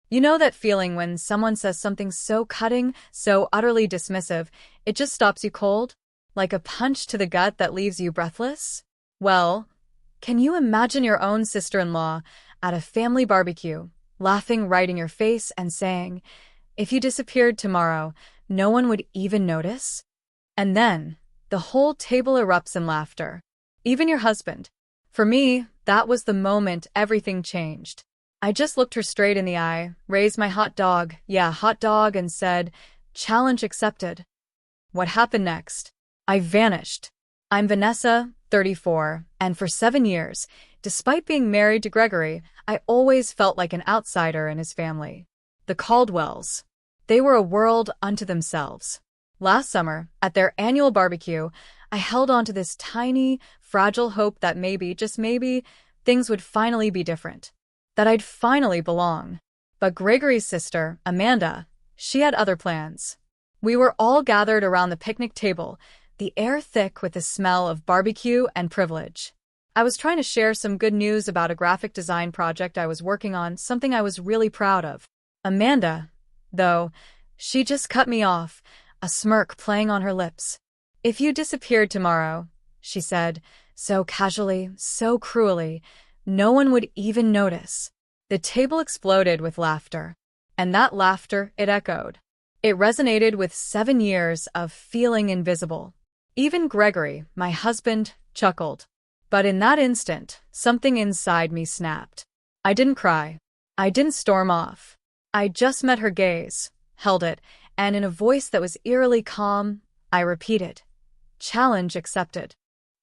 You know that feeling when someone says something so cutting, so utterly dismissive, it just stops you cold? Like a punch to the gut that leaves you breathless? Well, can you imagine your own sister-in-law at a family barbecue, laughing right in your face and saying, "If you disappeared tomorrow, no one would even notice"? And then, the whole table erupts in laughter. Even your husband. For me, that was the moment everything changed. I just looked her straight in the eye, raised my hot dog, yeah, hot dog, and said, "Challenge accepted." What happened next? I vanished. I'm Vanessa, 34, and for 7 years, despite being married to Gregory, I always felt like an outsider in his family. The Caldwells. They were a world unto themselves. Last summer, at their annual barbecue, I held on to this tiny, fragile hope that maybe, just maybe, things would finally be different. That I'd finally belong. But Gregory's sister, Amanda, she had other plans. We were all gathered around the picnic table, the air thick with the smell of barbecue and privilege. I was trying to share some good news about a graphic design project I was working on, something I was really proud of. Amanda, though, she just cut me off, a smirk playing on her lips. "If you disappeared tomorrow," she said, so casually, so cruelly, "no one would even notice." The table exploded with laughter. And that laughter, it echoed. It resonated with 7 years of feeling invisible. Even Gregory, my husband, chuckled. But in that instant, something inside me snapped. I didn't cry. I didn't storm off. I just met her gaze, held it, and in a voice that was eerily calm, I repeated, "Challenge accepted."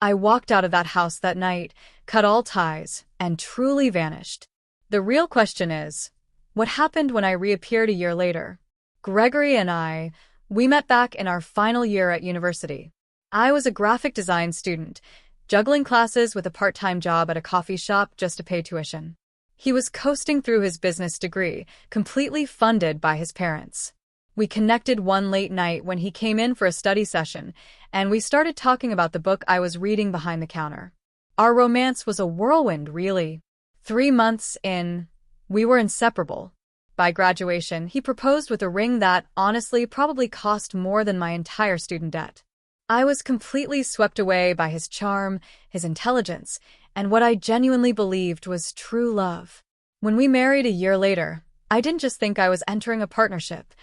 I walked out of that house that night, cut all ties, and truly vanished. The real question is, what happened when I reappeared a year later? Gregory and we met back in our final year at university. I was a graphic design student, juggling classes with a part-time job at a coffee shop just to pay tuition. He was coasting through his business degree, completely funded by his parents. We connected one late night when he came in for a study session, and we started talking about the book I was reading behind the counter. Our romance was a whirlwind, really. 3 months in, we were inseparable. By graduation, he proposed with a ring that, honestly, probably cost more than my entire student debt. I was completely swept away by his charm, his intelligence, and what I genuinely believed was true love. When we married a year later, I didn't just think I was entering a partnership.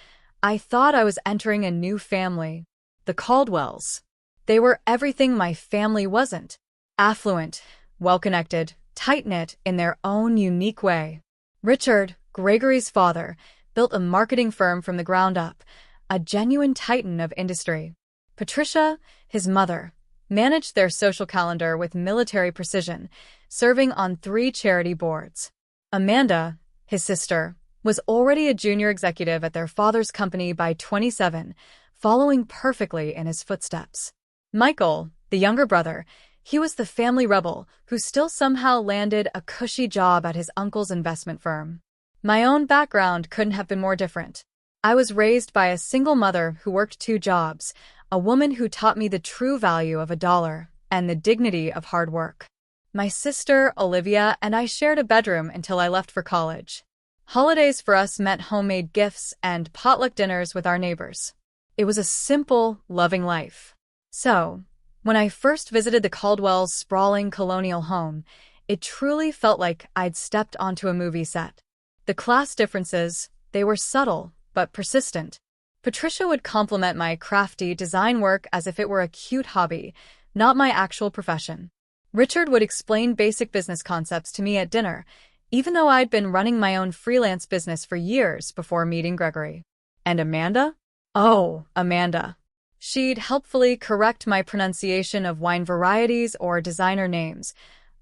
I thought I was entering a new family. The Caldwells. They were everything my family wasn't. Affluent, well-connected, tight-knit in their own unique way. Richard, Gregory's father, built a marketing firm from the ground up, a genuine titan of industry. Patricia, his mother, managed their social calendar with military precision, serving on 3 charity boards. Amanda, his sister, was already a junior executive at their father's company by 27, following perfectly in his footsteps. Michael, the younger brother, he was the family rebel who still somehow landed a cushy job at his uncle's investment firm. My own background couldn't have been more different. I was raised by a single mother who worked 2 jobs, a woman who taught me the true value of a dollar and the dignity of hard work. My sister, Olivia, and I shared a bedroom until I left for college. Holidays for us meant homemade gifts and potluck dinners with our neighbors. It was a simple, loving life. So, when I first visited the Caldwell's sprawling colonial home, it truly felt like I'd stepped onto a movie set. The class differences, they were subtle but persistent. Patricia would compliment my crafty design work as if it were a cute hobby, not my actual profession. Richard would explain basic business concepts to me at dinner, even though I'd been running my own freelance business for years before meeting Gregory. And Amanda? Oh, Amanda. She'd helpfully correct my pronunciation of wine varieties or designer names,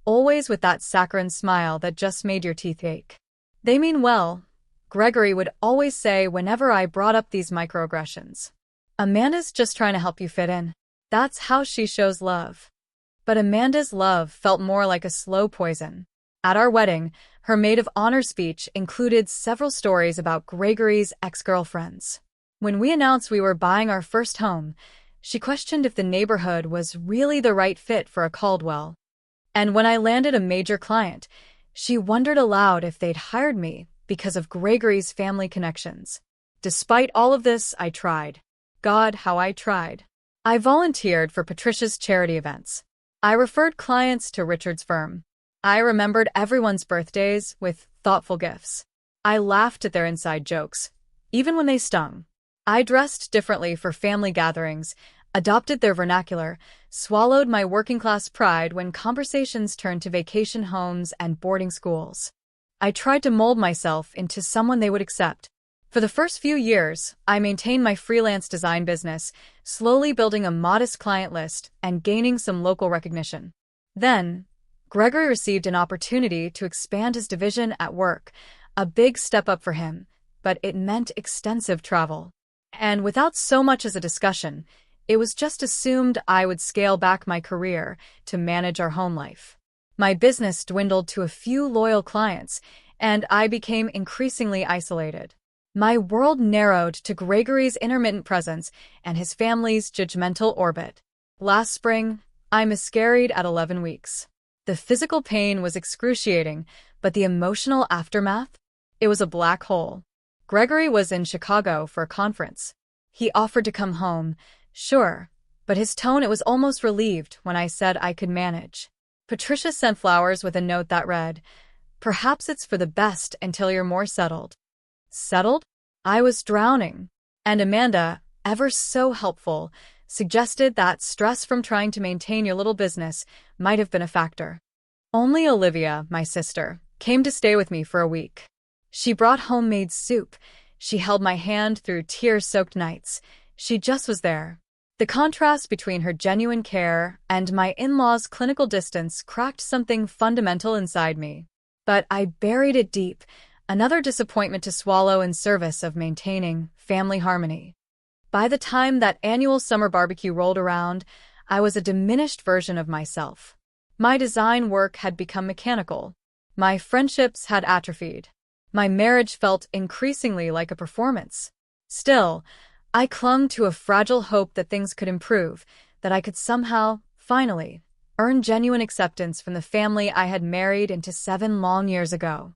always with that saccharine smile that just made your teeth ache. "They mean well," Gregory would always say whenever I brought up these microaggressions. "Amanda's just trying to help you fit in. That's how she shows love." But Amanda's love felt more like a slow poison. At our wedding, her maid of honor speech included several stories about Gregory's ex-girlfriends. When we announced we were buying our first home, she questioned if the neighborhood was really the right fit for a Caldwell. And when I landed a major client, she wondered aloud if they'd hired me because of Gregory's family connections. Despite all of this, I tried. God, how I tried. I volunteered for Patricia's charity events. I referred clients to Richard's firm. I remembered everyone's birthdays with thoughtful gifts. I laughed at their inside jokes, even when they stung. I dressed differently for family gatherings, adopted their vernacular, swallowed my working-class pride when conversations turned to vacation homes and boarding schools. I tried to mold myself into someone they would accept. For the first few years, I maintained my freelance design business, slowly building a modest client list and gaining some local recognition. Then, Gregory received an opportunity to expand his division at work, a big step up for him, but it meant extensive travel. And without so much as a discussion, it was just assumed I would scale back my career to manage our home life. My business dwindled to a few loyal clients, and I became increasingly isolated. My world narrowed to Gregory's intermittent presence and his family's judgmental orbit. Last spring, I miscarried at 11 weeks. The physical pain was excruciating, but the emotional aftermath? It was a black hole. Gregory was in Chicago for a conference. He offered to come home, sure, but his tone it was almost relieved when I said I could manage. Patricia sent flowers with a note that read, "Perhaps it's for the best until you're more settled." Settled? I was drowning. And Amanda, ever so helpful, suggested that stress from trying to maintain your little business might have been a factor. Only Olivia, my sister, came to stay with me for a week. She brought homemade soup. She held my hand through tear-soaked nights. She just was there. The contrast between her genuine care and my in-laws' clinical distance cracked something fundamental inside me. But I buried it deep, another disappointment to swallow in service of maintaining family harmony. By the time that annual summer barbecue rolled around, I was a diminished version of myself. My design work had become mechanical. My friendships had atrophied. My marriage felt increasingly like a performance. Still, I clung to a fragile hope that things could improve, that I could somehow, finally, earn genuine acceptance from the family I had married into 7 long years ago.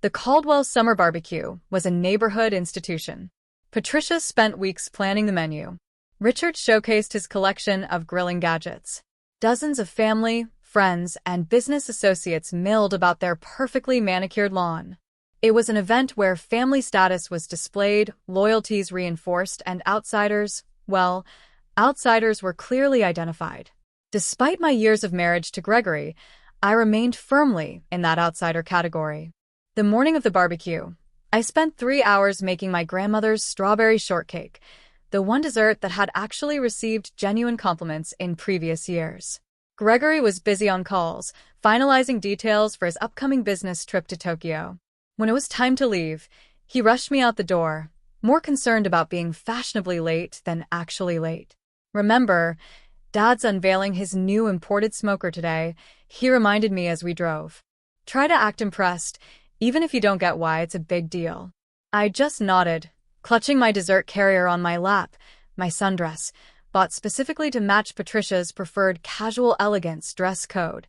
The Caldwell Summer Barbecue was a neighborhood institution. Patricia spent weeks planning the menu. Richard showcased his collection of grilling gadgets. Dozens of family, friends, and business associates milled about their perfectly manicured lawn. It was an event where family status was displayed, loyalties reinforced, and outsiders were clearly identified. Despite my years of marriage to Gregory, I remained firmly in that outsider category. The morning of the barbecue, I spent 3 hours making my grandmother's strawberry shortcake, the one dessert that had actually received genuine compliments in previous years. Gregory was busy on calls, finalizing details for his upcoming business trip to Tokyo. When it was time to leave, he rushed me out the door, more concerned about being fashionably late than actually late. "Remember, Dad's unveiling his new imported smoker today," he reminded me as we drove. "Try to act impressed, even if you don't get why it's a big deal." I just nodded, clutching my dessert carrier on my lap, my sundress, bought specifically to match Patricia's preferred casual elegance dress code,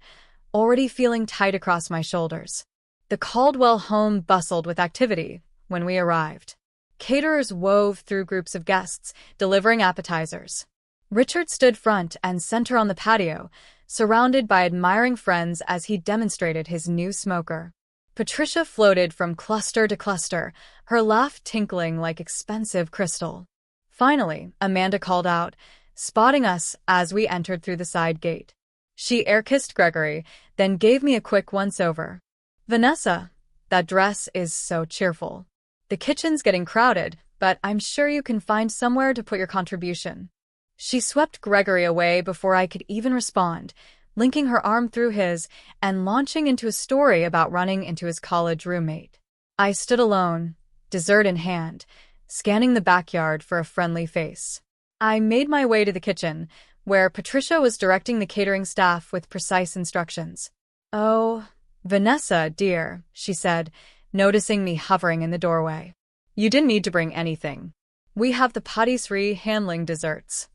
already feeling tight across my shoulders. The Caldwell home bustled with activity when we arrived. Caterers wove through groups of guests, delivering appetizers. Richard stood front and center on the patio, surrounded by admiring friends as he demonstrated his new smoker. Patricia floated from cluster to cluster, her laugh tinkling like expensive crystal. Finally, Amanda called out, spotting us as we entered through the side gate. She air-kissed Gregory, then gave me a quick once-over. "Vanessa, that dress is so cheerful. The kitchen's getting crowded, but I'm sure you can find somewhere to put your contribution." She swept Gregory away before I could even respond, linking her arm through his and launching into a story about running into his college roommate. I stood alone, dessert in hand, scanning the backyard for a friendly face. I made my way to the kitchen, where Patricia was directing the catering staff with precise instructions. "Oh, Vanessa, dear," she said, noticing me hovering in the doorway. "You didn't need to bring anything. We have the patisserie handling desserts."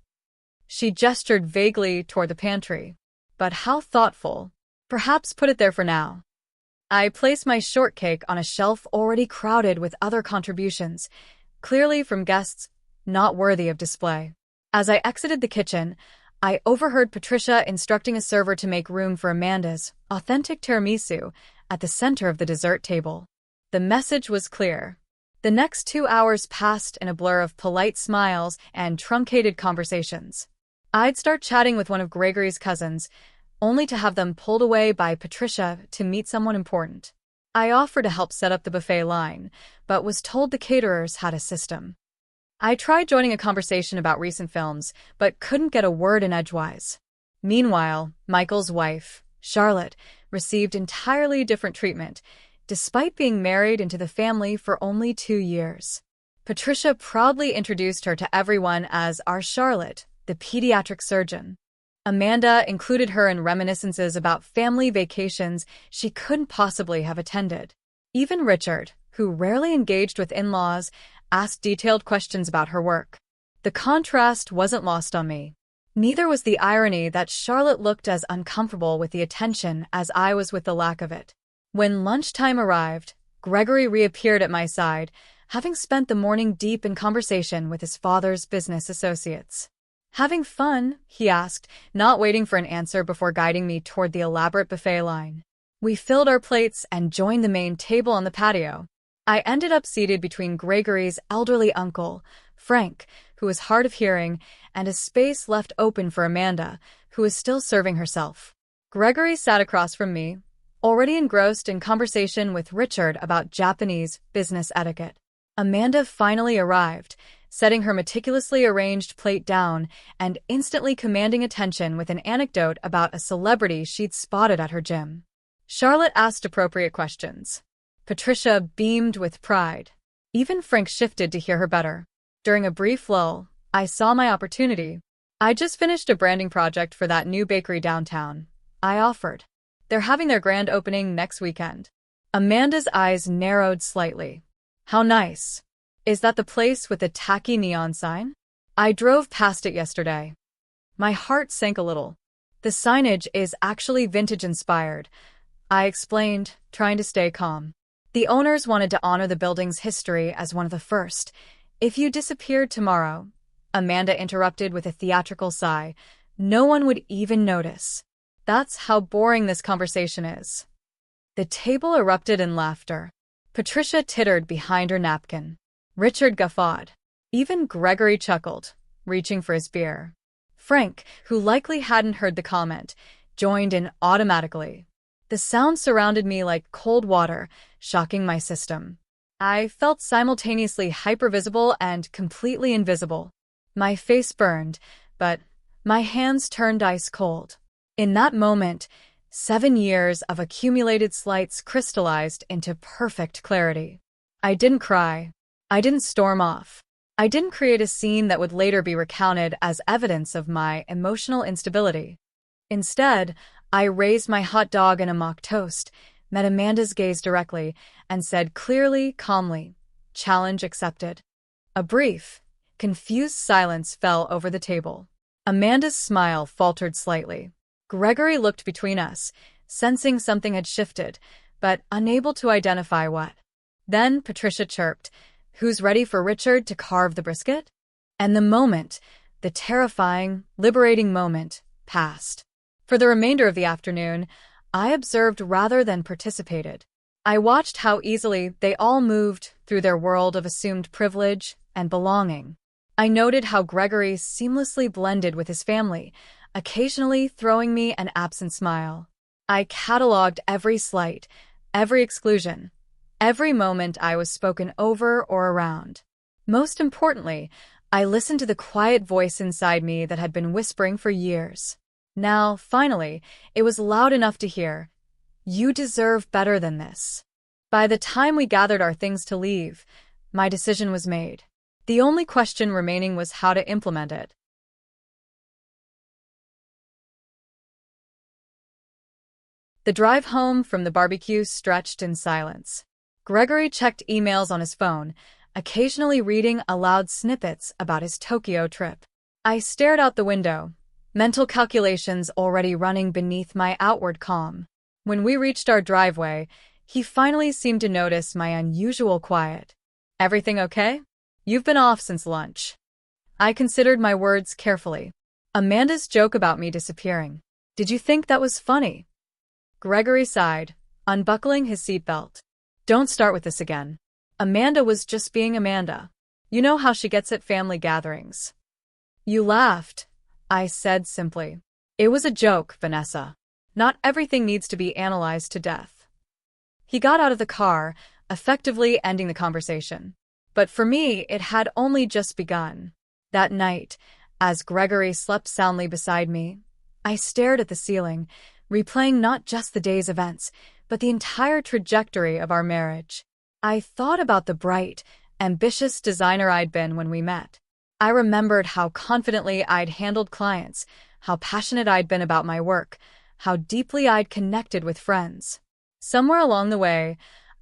She gestured vaguely toward the pantry. "But how thoughtful. Perhaps put it there for now." I placed my shortcake on a shelf already crowded with other contributions, clearly from guests not worthy of display. As I exited the kitchen, I overheard Patricia instructing a server to make room for Amanda's authentic tiramisu at the center of the dessert table. The message was clear. The next 2 hours passed in a blur of polite smiles and truncated conversations. I'd start chatting with one of Gregory's cousins, only to have them pulled away by Patricia to meet someone important. I offered to help set up the buffet line, but was told the caterers had a system. I tried joining a conversation about recent films, but couldn't get a word in edgewise. Meanwhile, Michael's wife, Charlotte, received entirely different treatment, despite being married into the family for only 2 years. Patricia proudly introduced her to everyone as our Charlotte, the pediatric surgeon. Amanda included her in reminiscences about family vacations she couldn't possibly have attended. Even Richard, who rarely engaged with in-laws, asked detailed questions about her work. The contrast wasn't lost on me. Neither was the irony that Charlotte looked as uncomfortable with the attention as I was with the lack of it. When lunchtime arrived, Gregory reappeared at my side, having spent the morning deep in conversation with his father's business associates. "Having fun?" he asked, not waiting for an answer before guiding me toward the elaborate buffet line. We filled our plates and joined the main table on the patio. I ended up seated between Gregory's elderly uncle, Frank, who was hard of hearing, and a space left open for Amanda, who was still serving herself. Gregory sat across from me, already engrossed in conversation with Richard about Japanese business etiquette. Amanda finally arrived, setting her meticulously arranged plate down and instantly commanding attention with an anecdote about a celebrity she'd spotted at her gym. Charlotte asked appropriate questions. Patricia beamed with pride. Even Frank shifted to hear her better. During a brief lull, I saw my opportunity. "I just finished a branding project for that new bakery downtown," I offered. "They're having their grand opening next weekend." Amanda's eyes narrowed slightly. "How nice. Is that the place with the tacky neon sign? I drove past it yesterday." My heart sank a little. "The signage is actually vintage-inspired," I explained, trying to stay calm. "The owners wanted to honor the building's history as one of the first. If you disappeared tomorrow," Amanda interrupted with a theatrical sigh, "no one would even notice." That's how boring this conversation is. The table erupted in laughter. Patricia tittered behind her napkin. Richard guffawed. Even Gregory chuckled, reaching for his beer. Frank, who likely hadn't heard the comment, joined in automatically. The sound surrounded me like cold water, shocking my system. I felt simultaneously hypervisible and completely invisible. My face burned, but my hands turned ice cold. In that moment, 7 years of accumulated slights crystallized into perfect clarity. I didn't cry. I didn't storm off. I didn't create a scene that would later be recounted as evidence of my emotional instability. Instead, I raised my hot dog in a mock toast, met Amanda's gaze directly, and said clearly, calmly, "Challenge accepted." A brief, confused silence fell over the table. Amanda's smile faltered slightly. Gregory looked between us, sensing something had shifted, but unable to identify what. Then Patricia chirped, "Who's ready for Richard to carve the brisket?" And the moment, the terrifying, liberating moment, passed. For the remainder of the afternoon, I observed rather than participated. I watched how easily they all moved through their world of assumed privilege and belonging. I noted how Gregory seamlessly blended with his family, occasionally throwing me an absent smile. I cataloged every slight, every exclusion, every moment I was spoken over or around. Most importantly, I listened to the quiet voice inside me that had been whispering for years. Now, finally, it was loud enough to hear, "You deserve better than this." By the time we gathered our things to leave, my decision was made. The only question remaining was how to implement it. The drive home from the barbecue stretched in silence. Gregory checked emails on his phone, occasionally reading aloud snippets about his Tokyo trip. I stared out the window, mental calculations already running beneath my outward calm. When we reached our driveway, He finally seemed to notice my unusual quiet. "Everything okay? You've been off since lunch." I considered my words carefully. "Amanda's joke about me disappearing. Did you think that was funny?" Gregory sighed, unbuckling his seatbelt. "Don't start with this again. Amanda was just being Amanda. You know how she gets at family gatherings." "You laughed," I said simply. "It was a joke, Vanessa. Not everything needs to be analyzed to death." He got out of the car, effectively ending the conversation. But for me, it had only just begun. That night, as Gregory slept soundly beside me, I stared at the ceiling, replaying not just the day's events, but the entire trajectory of our marriage. I thought about the bright, ambitious designer I'd been when we met. I remembered how confidently I'd handled clients, how passionate I'd been about my work, how deeply I'd connected with friends. Somewhere along the way,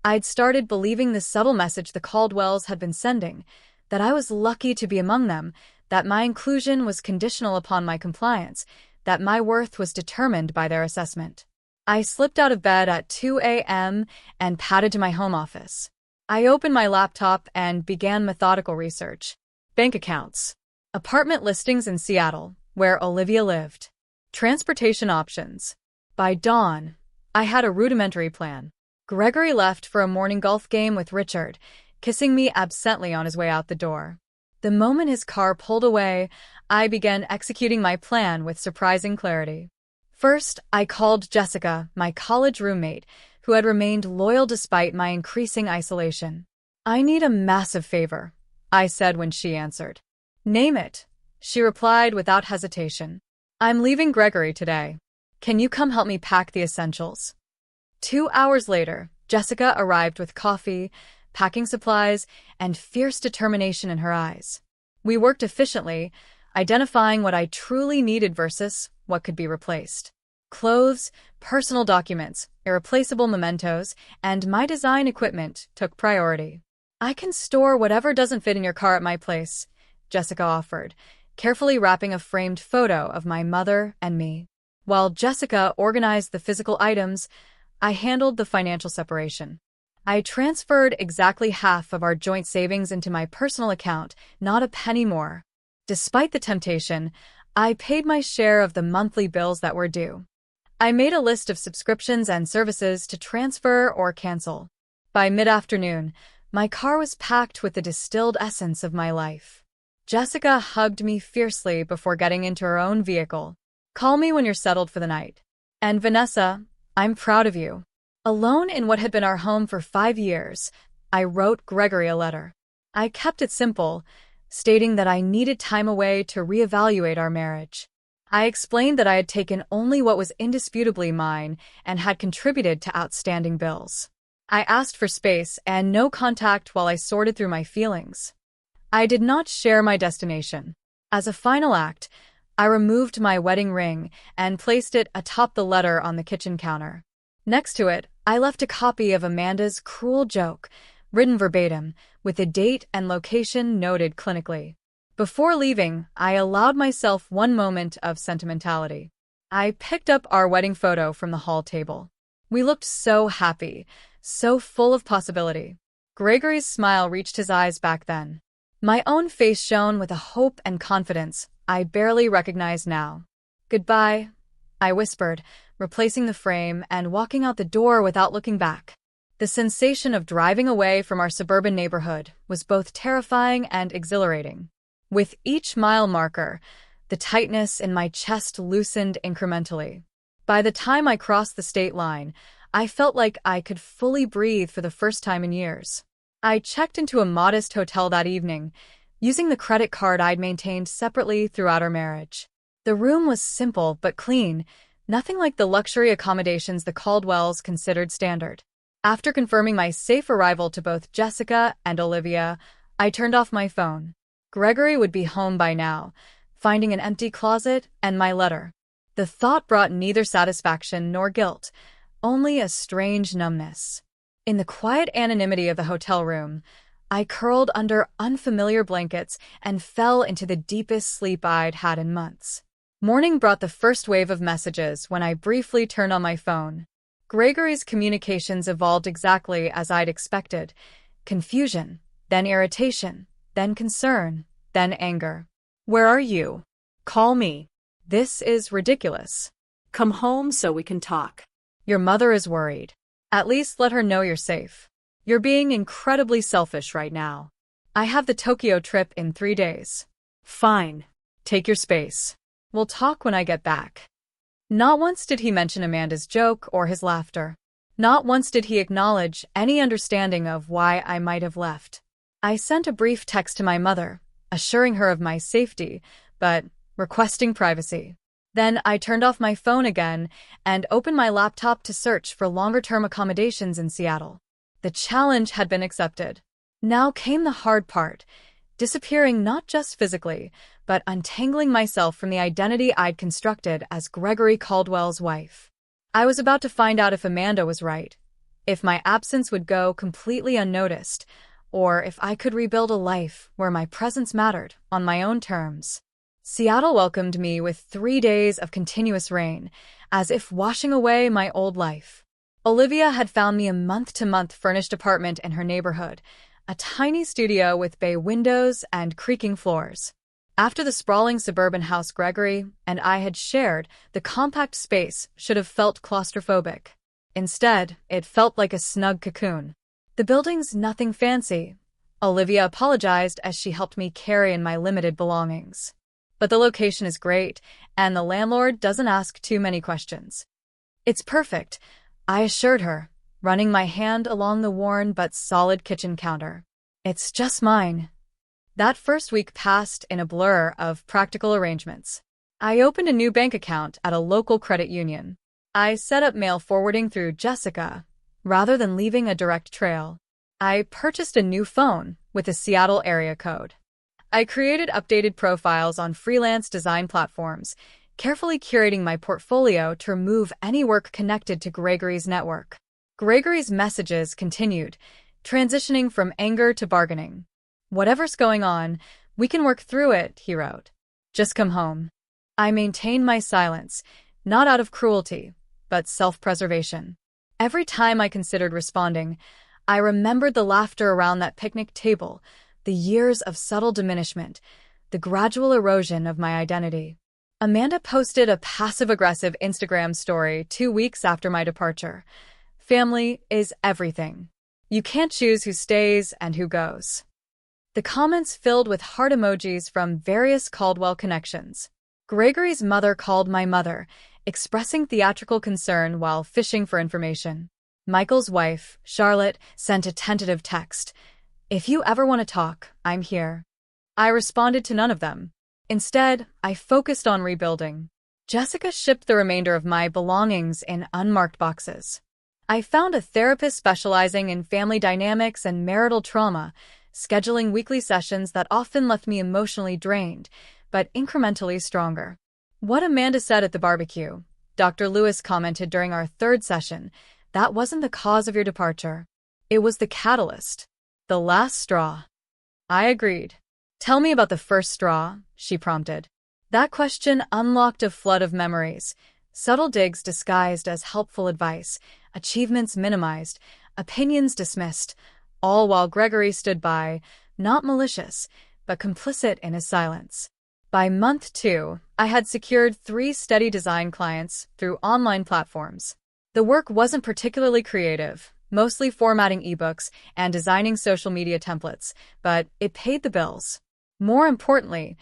I'd started believing the subtle message the Caldwells had been sending, that I was lucky to be among them, that my inclusion was conditional upon my compliance, that my worth was determined by their assessment. I slipped out of bed at 2 a.m. and padded to my home office. I opened my laptop and began methodical research. Bank accounts. Apartment listings in Seattle, where Olivia lived. Transportation options. By dawn, I had a rudimentary plan. Gregory left for a morning golf game with Richard, kissing me absently on his way out the door. The moment his car pulled away, I began executing my plan with surprising clarity. First, I called Jessica, my college roommate, who had remained loyal despite my increasing isolation. "I need a massive favor," I said when she answered. "Name it," she replied without hesitation. "I'm leaving Gregory today. Can you come help me pack the essentials?" 2 hours later, Jessica arrived with coffee, packing supplies, and fierce determination in her eyes. We worked efficiently, identifying what I truly needed versus what could be replaced. Clothes, personal documents, irreplaceable mementos, and my design equipment took priority. "I can store whatever doesn't fit in your car at my place," Jessica offered, carefully wrapping a framed photo of my mother and me. While Jessica organized the physical items, I handled the financial separation. I transferred exactly half of our joint savings into my personal account, not a penny more. Despite the temptation, I paid my share of the monthly bills that were due. I made a list of subscriptions and services to transfer or cancel. By mid-afternoon, my car was packed with the distilled essence of my life. Jessica hugged me fiercely before getting into her own vehicle. "Call me when you're settled for the night. And Vanessa, I'm proud of you." Alone in what had been our home for 5 years, I wrote Gregory a letter. I kept it simple, stating that I needed time away to reevaluate our marriage. I explained that I had taken only what was indisputably mine and had contributed to outstanding bills. I asked for space and no contact while I sorted through my feelings. I did not share my destination. As a final act, I removed my wedding ring and placed it atop the letter on the kitchen counter. Next to it, I left a copy of Amanda's cruel joke, written verbatim, with the date and location noted clinically. Before leaving, I allowed myself one moment of sentimentality. I picked up our wedding photo from the hall table. We looked so happy, so full of possibility. Gregory's smile reached his eyes back then. My own face shone with a hope and confidence I barely recognized now. "Goodbye," I whispered, replacing the frame and walking out the door without looking back. The sensation of driving away from our suburban neighborhood was both terrifying and exhilarating. With each mile marker, the tightness in my chest loosened incrementally. By the time I crossed the state line, I felt like I could fully breathe for the first time in years. I checked into a modest hotel that evening, using the credit card I'd maintained separately throughout our marriage. The room was simple but clean, nothing like the luxury accommodations the Caldwells considered standard. After confirming my safe arrival to both Jessica and Olivia, I turned off my phone. Gregory would be home by now, finding an empty closet and my letter. The thought brought neither satisfaction nor guilt, only a strange numbness. In the quiet anonymity of the hotel room, I curled under unfamiliar blankets and fell into the deepest sleep I'd had in months. Morning brought the first wave of messages when I briefly turned on my phone. Gregory's communications evolved exactly as I'd expected. Confusion, then irritation, then concern, then anger. Where are you? Call me. This is ridiculous. Come home so we can talk. Your mother is worried. At least let her know you're safe. You're being incredibly selfish right now. I have the Tokyo trip in 3 days. Fine. Take your space. We'll talk when I get back. Not once did he mention Amanda's joke or his laughter. Not once did he acknowledge any understanding of why I might have left. I sent a brief text to my mother, assuring her of my safety, but requesting privacy. Then I turned off my phone again and opened my laptop to search for longer-term accommodations in Seattle. The challenge had been accepted. Now came the hard part, disappearing not just physically, but untangling myself from the identity I'd constructed as Gregory Caldwell's wife. I was about to find out if Amanda was right, if my absence would go completely unnoticed, or if I could rebuild a life where my presence mattered on my own terms. Seattle welcomed me with 3 days of continuous rain, as if washing away my old life. Olivia had found me a month-to-month furnished apartment in her neighborhood, a tiny studio with bay windows and creaking floors. After the sprawling suburban house Gregory and I had shared, the compact space should have felt claustrophobic. Instead, it felt like a snug cocoon. The building's nothing fancy. Olivia apologized as she helped me carry in my limited belongings. But the location is great, and the landlord doesn't ask too many questions. It's perfect, I assured her, running my hand along the worn but solid kitchen counter. It's just mine. That first week passed in a blur of practical arrangements. I opened a new bank account at a local credit union. I set up mail forwarding through Jessica, rather than leaving a direct trail. I purchased a new phone with a Seattle area code. I created updated profiles on freelance design platforms, carefully curating my portfolio to remove any work connected to Gregory's network. Gregory's messages continued, transitioning from anger to bargaining. Whatever's going on, we can work through it, he wrote. Just come home. I maintained my silence, not out of cruelty, but self-preservation. Every time I considered responding, I remembered the laughter around that picnic table, the years of subtle diminishment, the gradual erosion of my identity. Amanda posted a passive-aggressive Instagram story 2 weeks after my departure. Family is everything. You can't choose who stays and who goes. The comments filled with heart emojis from various Caldwell connections. Gregory's mother called my mother, expressing theatrical concern while fishing for information. Michael's wife, Charlotte, sent a tentative text. If you ever want to talk, I'm here. I responded to none of them. Instead, I focused on rebuilding. Jessica shipped the remainder of my belongings in unmarked boxes. I found a therapist specializing in family dynamics and marital trauma, scheduling weekly sessions that often left me emotionally drained, but incrementally stronger. What Amanda said at the barbecue, Dr. Lewis commented during our 3rd session, that wasn't the cause of your departure. It was the catalyst. The last straw. I agreed. Tell me about the first straw, she prompted. That question unlocked a flood of memories, subtle digs disguised as helpful advice, achievements minimized, opinions dismissed, all while Gregory stood by, not malicious, but complicit in his silence. By month 2, I had secured 3 steady design clients through online platforms. The work wasn't particularly creative, mostly formatting ebooks and designing social media templates, but it paid the bills. More importantly,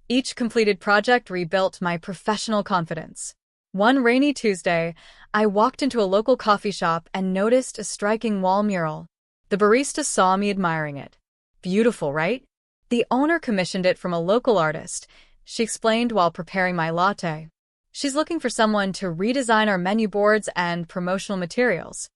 each completed project rebuilt my professional confidence. One rainy Tuesday, I walked into a local coffee shop and noticed a striking wall mural. The barista saw me admiring it. Beautiful, right? The owner commissioned it from a local artist, she explained while preparing my latte. She's looking for someone to redesign our menu boards and promotional materials.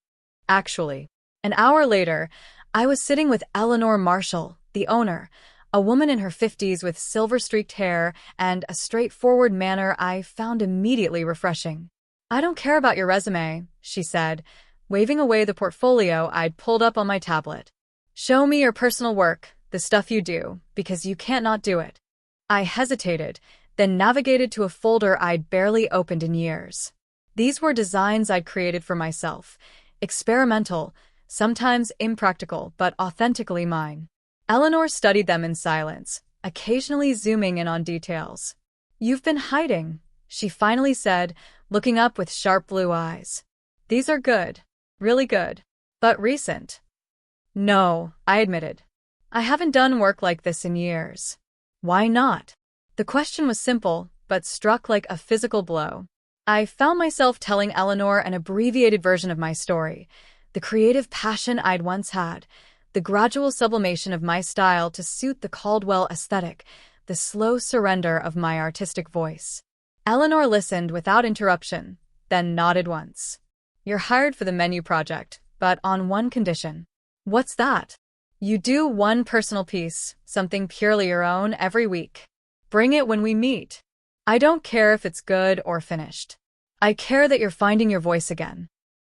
Actually, an hour later, I was sitting with Eleanor Marshall, the owner, a woman in her 50s with silver-streaked hair and a straightforward manner I found immediately refreshing. I don't care about your resume, she said, waving away the portfolio I'd pulled up on my tablet. Show me your personal work, the stuff you do, because you can't not do it. I hesitated, then navigated to a folder I'd barely opened in years. These were designs I'd created for myself. Experimental, sometimes impractical, but authentically mine. Eleanor studied them in silence, occasionally zooming in on details. "You've been hiding," she finally said, looking up with sharp blue eyes. "These are good. Really good. But recent." "No," I admitted. "I haven't done work like this in years." "Why not?" The question was simple, but struck like a physical blow. I found myself telling Eleanor an abbreviated version of my story, the creative passion I'd once had, the gradual sublimation of my style to suit the Caldwell aesthetic, the slow surrender of my artistic voice. Eleanor listened without interruption, then nodded once. "You're hired for the menu project, but on one condition." "What's that?" "You do one personal piece, something purely your own, every week. Bring it when we meet. I don't care if it's good or finished. I care that you're finding your voice again."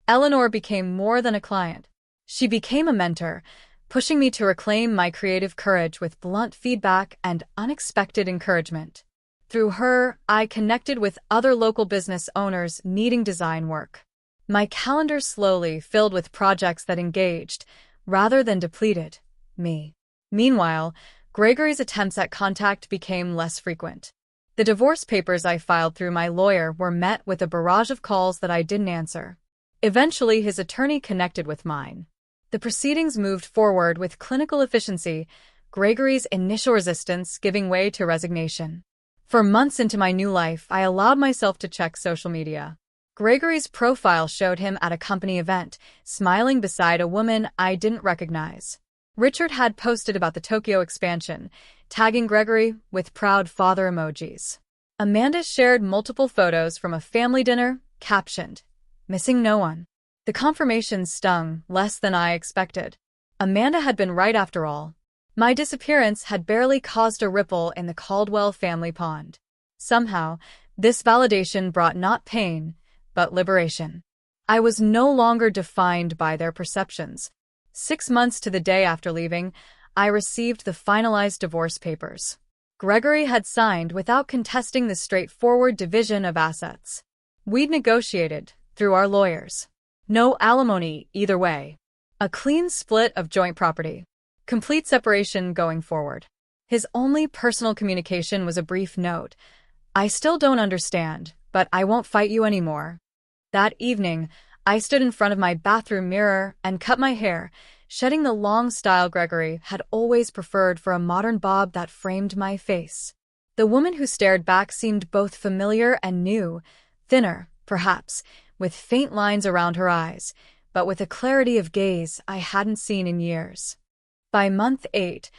Eleanor became more than a client. She became a mentor, pushing me to reclaim my creative courage with blunt feedback and unexpected encouragement. Through her, I connected with other local business owners needing design work. My calendar slowly filled with projects that engaged, rather than depleted, me. Meanwhile, Gregory's attempts at contact became less frequent. The divorce papers I filed through my lawyer were met with a barrage of calls that I didn't answer. Eventually, his attorney connected with mine. The proceedings moved forward with clinical efficiency, Gregory's initial resistance giving way to resignation. For months into my new life, I allowed myself to check social media. Gregory's profile showed him at a company event, smiling beside a woman I didn't recognize. Richard had posted about the Tokyo expansion, tagging Gregory with proud father emojis. Amanda shared multiple photos from a family dinner, captioned, "Missing no one." The confirmation stung less than I expected. Amanda had been right after all. My disappearance had barely caused a ripple in the Caldwell family pond. Somehow, this validation brought not pain, but liberation. I was no longer defined by their perceptions. 6 months to the day after leaving, I received the finalized divorce papers. Gregory had signed without contesting the straightforward division of assets. We'd negotiated, through our lawyers. No alimony either way. A clean split of joint property. Complete separation going forward. His only personal communication was a brief note. "I still don't understand, but I won't fight you anymore." That evening, I stood in front of my bathroom mirror and cut my hair, shedding the long style Gregory had always preferred for a modern bob that framed my face. The woman who stared back seemed both familiar and new, thinner, perhaps, with faint lines around her eyes, but with a clarity of gaze I hadn't seen in years. By month 8,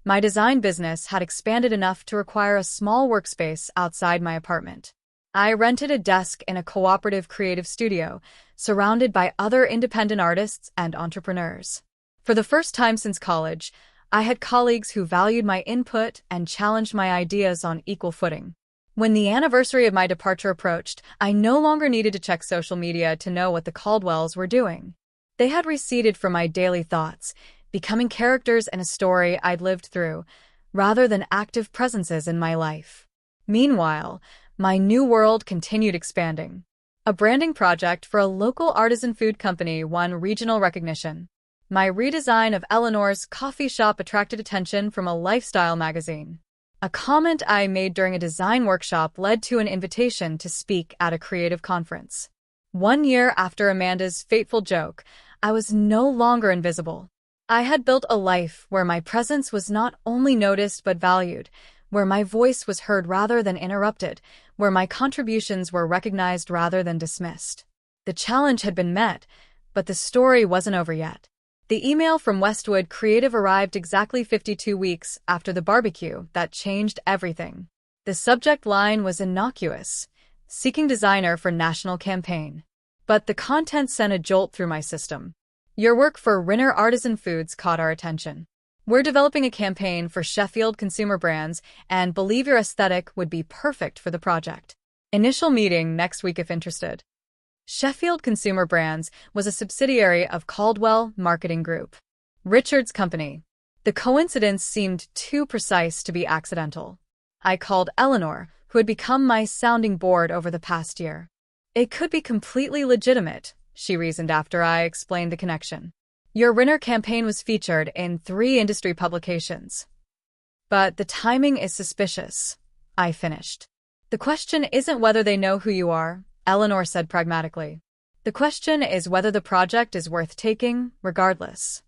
my design business had expanded enough to require a small workspace outside my apartment. I rented a desk in a cooperative creative studio, surrounded by other independent artists and entrepreneurs. For the first time since college, I had colleagues who valued my input and challenged my ideas on equal footing. When the anniversary of my departure approached, I no longer needed to check social media to know what the Caldwells were doing. They had receded from my daily thoughts, becoming characters in a story I'd lived through, rather than active presences in my life. Meanwhile, my new world continued expanding. A branding project for a local artisan food company won regional recognition. My redesign of Eleanor's coffee shop attracted attention from a lifestyle magazine. A comment I made during a design workshop led to an invitation to speak at a creative conference. 1 year after Amanda's fateful joke, I was no longer invisible. I had built a life where my presence was not only noticed but valued, where my voice was heard rather than interrupted, where my contributions were recognized rather than dismissed. The challenge had been met, but the story wasn't over yet. The email from Westwood Creative arrived exactly 52 weeks after the barbecue that changed everything. The subject line was innocuous, seeking designer for national campaign. But the content sent a jolt through my system. "Your work for Rinner Artisan Foods caught our attention. We're developing a campaign for Sheffield consumer brands and believe your aesthetic would be perfect for the project. Initial meeting next week if interested." Sheffield Consumer Brands was a subsidiary of Caldwell Marketing Group, Richard's company. The coincidence seemed too precise to be accidental. I called Eleanor, who had become my sounding board over the past year. It could be completely legitimate, she reasoned after I explained the connection. Your Rinner campaign was featured in 3 industry publications. But the timing is suspicious, I finished. The question isn't whether they know who you are, Eleanor said pragmatically. The question is whether the project is worth taking, regardless.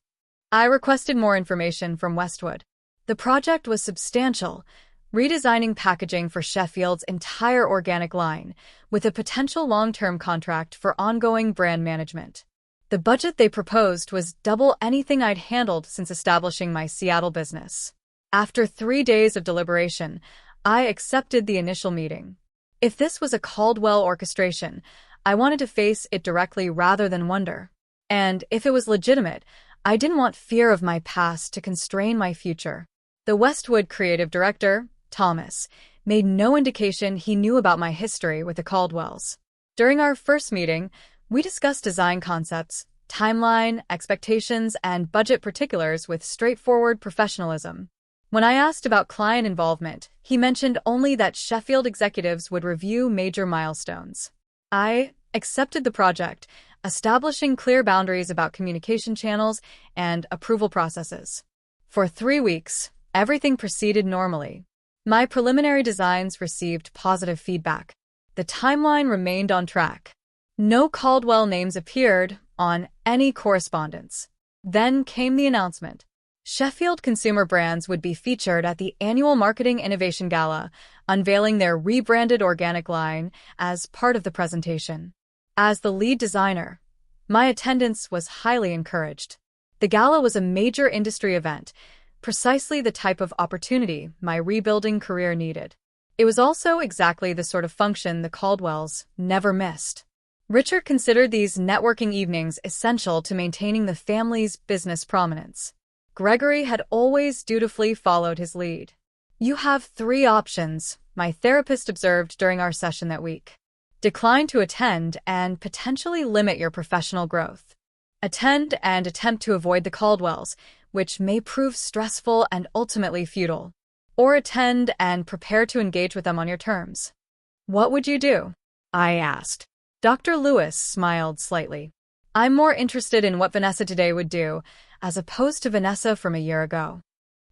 I requested more information from Westwood. The project was substantial, redesigning packaging for Sheffield's entire organic line, with a potential long-term contract for ongoing brand management. The budget they proposed was double anything I'd handled since establishing my Seattle business. After 3 days of deliberation, I accepted the initial meeting. If this was a Caldwell orchestration, I wanted to face it directly rather than wonder. And if it was legitimate, I didn't want fear of my past to constrain my future. The Westwood creative director, Thomas, made no indication he knew about my history with the Caldwells. During our first meeting, we discussed design concepts, timeline, expectations, and budget particulars with straightforward professionalism. When I asked about client involvement, he mentioned only that Sheffield executives would review major milestones. I accepted the project, establishing clear boundaries about communication channels and approval processes. For 3 weeks, everything proceeded normally. My preliminary designs received positive feedback. The timeline remained on track. No Caldwell names appeared on any correspondence. Then came the announcement. Sheffield consumer brands would be featured at the annual Marketing Innovation Gala, unveiling their rebranded organic line as part of the presentation. As the lead designer, my attendance was highly encouraged. The gala was a major industry event, precisely the type of opportunity my rebuilding career needed. It was also exactly the sort of function the Caldwells never missed. Richard considered these networking evenings essential to maintaining the family's business prominence. Gregory had always dutifully followed his lead. You have 3 options, my therapist observed during our session that week. Decline to attend and potentially limit your professional growth. Attend and attempt to avoid the Caldwells, which may prove stressful and ultimately futile. Or attend and prepare to engage with them on your terms. What would you do? I asked. Dr. Lewis smiled slightly. I'm more interested in what Vanessa today would do, as opposed to Vanessa from a year ago.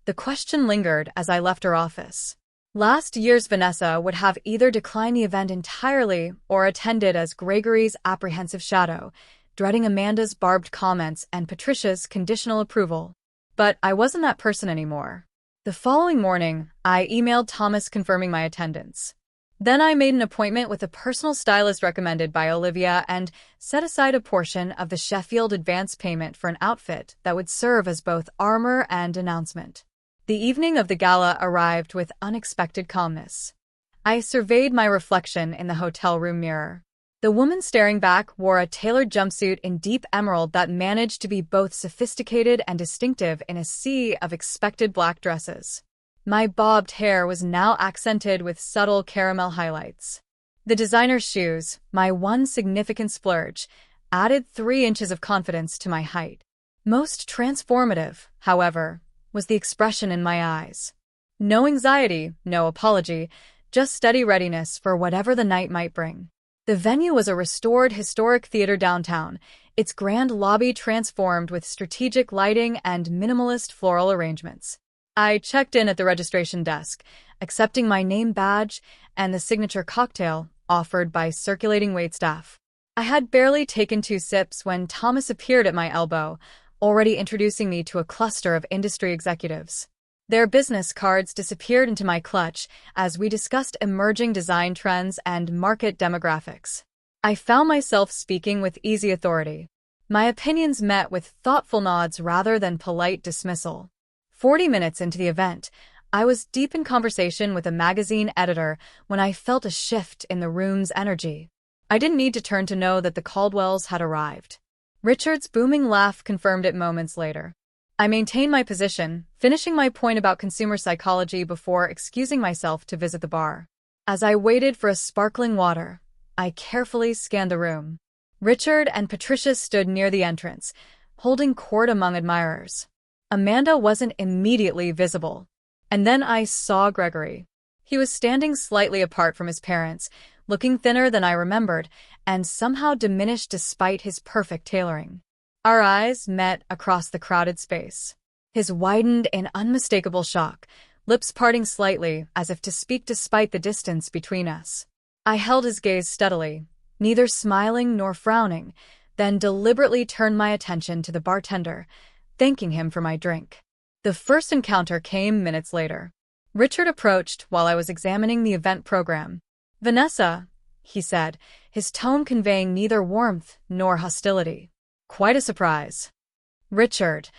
The question lingered as I left her office. Last year's Vanessa would have either declined the event entirely or attended as Gregory's apprehensive shadow, dreading Amanda's barbed comments and Patricia's conditional approval. But I wasn't that person anymore. The following morning, I emailed Thomas confirming my attendance. Then I made an appointment with a personal stylist recommended by Olivia and set aside a portion of the Sheffield advance payment for an outfit that would serve as both armor and announcement. The evening of the gala arrived with unexpected calmness. I surveyed my reflection in the hotel room mirror. The woman staring back wore a tailored jumpsuit in deep emerald that managed to be both sophisticated and distinctive in a sea of expected black dresses. My bobbed hair was now accented with subtle caramel highlights. The designer's shoes, my one significant splurge, added 3 inches of confidence to my height. Most transformative, however, was the expression in my eyes. No anxiety, no apology, just steady readiness for whatever the night might bring. The venue was a restored historic theater downtown, its grand lobby transformed with strategic lighting and minimalist floral arrangements. I checked in at the registration desk, accepting my name badge and the signature cocktail offered by circulating waitstaff. I had barely taken 2 sips when Thomas appeared at my elbow, already introducing me to a cluster of industry executives. Their business cards disappeared into my clutch as we discussed emerging design trends and market demographics. I found myself speaking with easy authority. My opinions met with thoughtful nods rather than polite dismissal. 40 minutes into the event, I was deep in conversation with a magazine editor when I felt a shift in the room's energy. I didn't need to turn to know that the Caldwells had arrived. Richard's booming laugh confirmed it moments later. I maintained my position, finishing my point about consumer psychology before excusing myself to visit the bar. As I waited for a sparkling water, I carefully scanned the room. Richard and Patricia stood near the entrance, holding court among admirers. Amanda wasn't immediately visible. And then I saw Gregory. He was standing slightly apart from his parents, looking thinner than I remembered, and somehow diminished despite his perfect tailoring. Our eyes met across the crowded space. His widened in unmistakable shock, lips parting slightly as if to speak despite the distance between us. I held his gaze steadily, neither smiling nor frowning, then deliberately turned my attention to the bartender, thanking him for my drink. The first encounter came minutes later. Richard approached while I was examining the event program. "Vanessa," he said, his tone conveying neither warmth nor hostility. "Quite a surprise." "Richard,"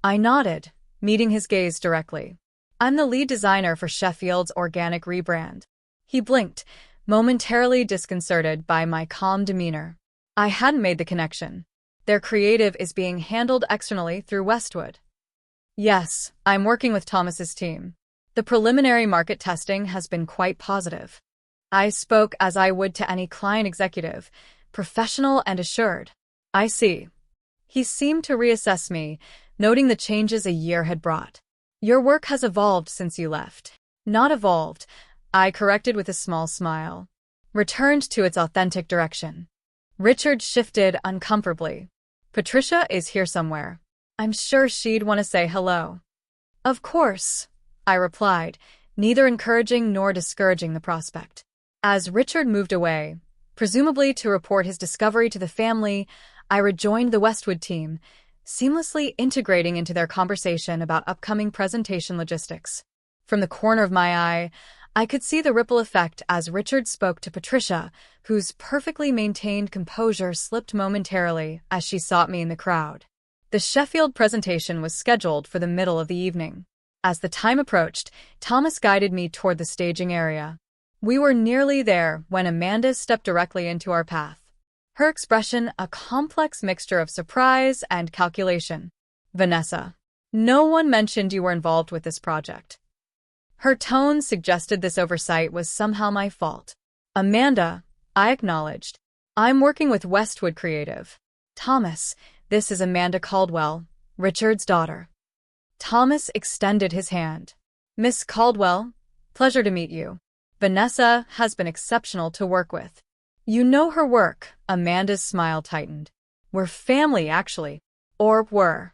I nodded, meeting his gaze directly. "I'm the lead designer for Sheffield's organic rebrand." He blinked, momentarily disconcerted by my calm demeanor. I hadn't made the connection. Their creative is being handled externally through Westwood. "Yes, I'm working with Thomas's team. The preliminary market testing has been quite positive." I spoke as I would to any client executive, professional and assured. "I see." He seemed to reassess me, noting the changes a year had brought. "Your work has evolved since you left." "Not evolved," I corrected with a small smile. "Returned to its authentic direction." Richard shifted uncomfortably. "Patricia is here somewhere. I'm sure she'd want to say hello." "Of course," I replied, neither encouraging nor discouraging the prospect. As Richard moved away, presumably to report his discovery to the family, I rejoined the Westwood team, seamlessly integrating into their conversation about upcoming presentation logistics. From the corner of my eye, I could see the ripple effect as Richard spoke to Patricia, whose perfectly maintained composure slipped momentarily as she sought me in the crowd. The Sheffield presentation was scheduled for the middle of the evening. As the time approached, Thomas guided me toward the staging area. We were nearly there when Amanda stepped directly into our path. Her expression a complex mixture of surprise and calculation. "Vanessa, no one mentioned you were involved with this project." Her tone suggested this oversight was somehow my fault. "Amanda," I acknowledged. "I'm working with Westwood Creative." "Thomas, this is Amanda Caldwell, Richard's daughter." Thomas extended his hand. "Miss Caldwell, pleasure to meet you. Vanessa has been exceptional to work with." "You know her work," Amanda's smile tightened. "We're family, actually. Or were."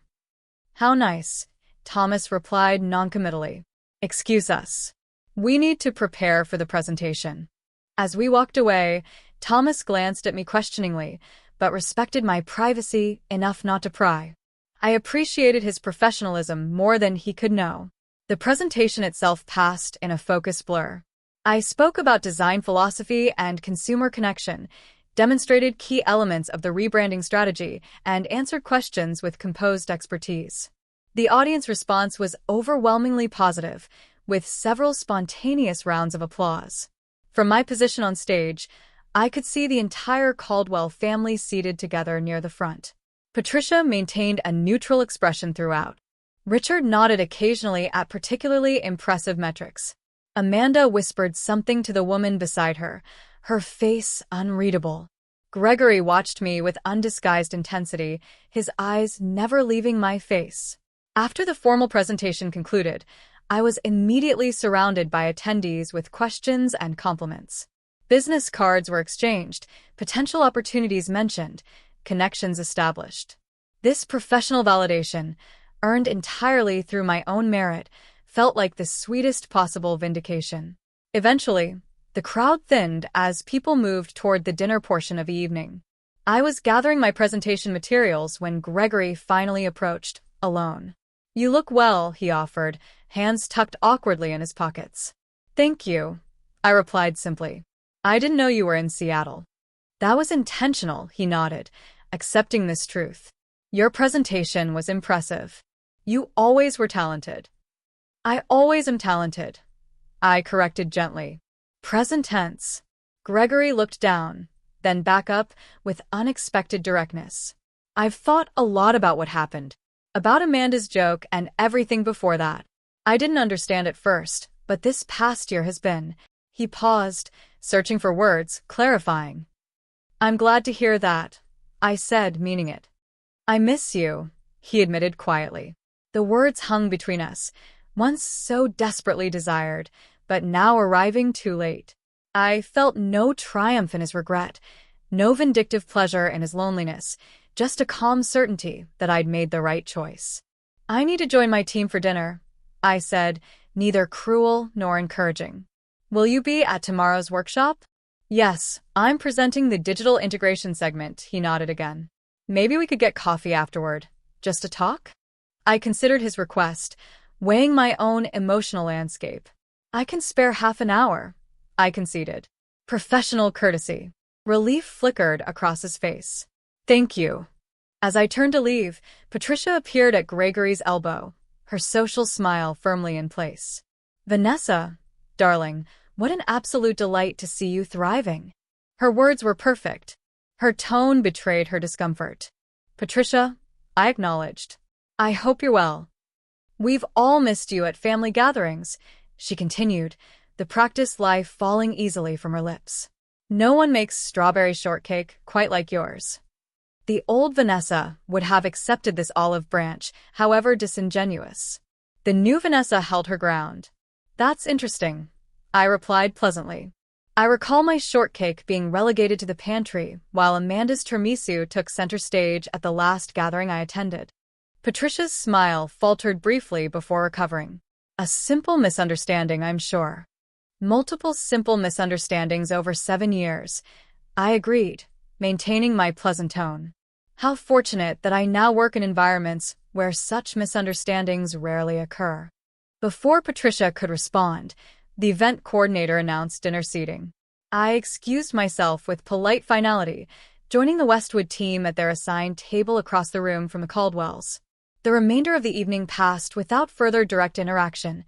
"How nice," Thomas replied noncommittally. "Excuse us. We need to prepare for the presentation." As we walked away, Thomas glanced at me questioningly, but respected my privacy enough not to pry. I appreciated his professionalism more than he could know. The presentation itself passed in a focused blur. I spoke about design philosophy and consumer connection, demonstrated key elements of the rebranding strategy, and answered questions with composed expertise. The audience response was overwhelmingly positive, with several spontaneous rounds of applause. From my position on stage, I could see the entire Caldwell family seated together near the front. Patricia maintained a neutral expression throughout. Richard nodded occasionally at particularly impressive metrics. Amanda whispered something to the woman beside her, her face unreadable. Gregory watched me with undisguised intensity, his eyes never leaving my face. After the formal presentation concluded, I was immediately surrounded by attendees with questions and compliments. Business cards were exchanged, potential opportunities mentioned, connections established. This professional validation, earned entirely through my own merit, felt like the sweetest possible vindication. Eventually, the crowd thinned as people moved toward the dinner portion of the evening. I was gathering my presentation materials when Gregory finally approached, alone. "You look well," he offered, hands tucked awkwardly in his pockets. "Thank you," I replied simply. "I didn't know you were in Seattle." "That was intentional," he nodded, accepting this truth. "Your presentation was impressive. You always were talented." "I always am talented," I corrected gently. Present tense. Gregory looked down, then back up with unexpected directness. "I've thought a lot about what happened, about Amanda's joke and everything before that. I didn't understand at first, but this past year has been—" He paused, searching for words, clarifying. "I'm glad to hear that," I said, meaning it. "I miss you," he admitted quietly. The words hung between us, once so desperately desired, but now arriving too late. I felt no triumph in his regret, No vindictive pleasure in his loneliness, just a calm certainty that I'd made the right choice. "I need to join my team for dinner," I said, neither cruel nor encouraging. "Will you be at tomorrow's workshop?" "Yes, I'm presenting the digital integration segment," he nodded again. "Maybe we could get coffee afterward, just to talk?" I considered his request, weighing my own emotional landscape. "I can spare half an hour," I conceded. Professional courtesy. Relief flickered across his face. "Thank you." As I turned to leave, Patricia appeared at Gregory's elbow, her social smile firmly in place. "Vanessa, darling, what an absolute delight to see you thriving." Her words were perfect. Her tone betrayed her discomfort. "Patricia," I acknowledged. "I hope you're well." "We've all missed you at family gatherings," she continued, the practiced life falling easily from her lips. "No one makes strawberry shortcake quite like yours." The old Vanessa would have accepted this olive branch, however disingenuous. The new Vanessa held her ground. "That's interesting," I replied pleasantly. I recall my shortcake being relegated to the pantry while Amanda's tiramisu took center stage at the last gathering I attended. Patricia's smile faltered briefly before recovering. "A simple misunderstanding, I'm sure." "Multiple simple misunderstandings over 7 years," I agreed, maintaining my pleasant tone. "How fortunate that I now work in environments where such misunderstandings rarely occur." Before Patricia could respond, the event coordinator announced dinner seating. I excused myself with polite finality, joining the Westwood team at their assigned table across the room from the Caldwells. The remainder of the evening passed without further direct interaction,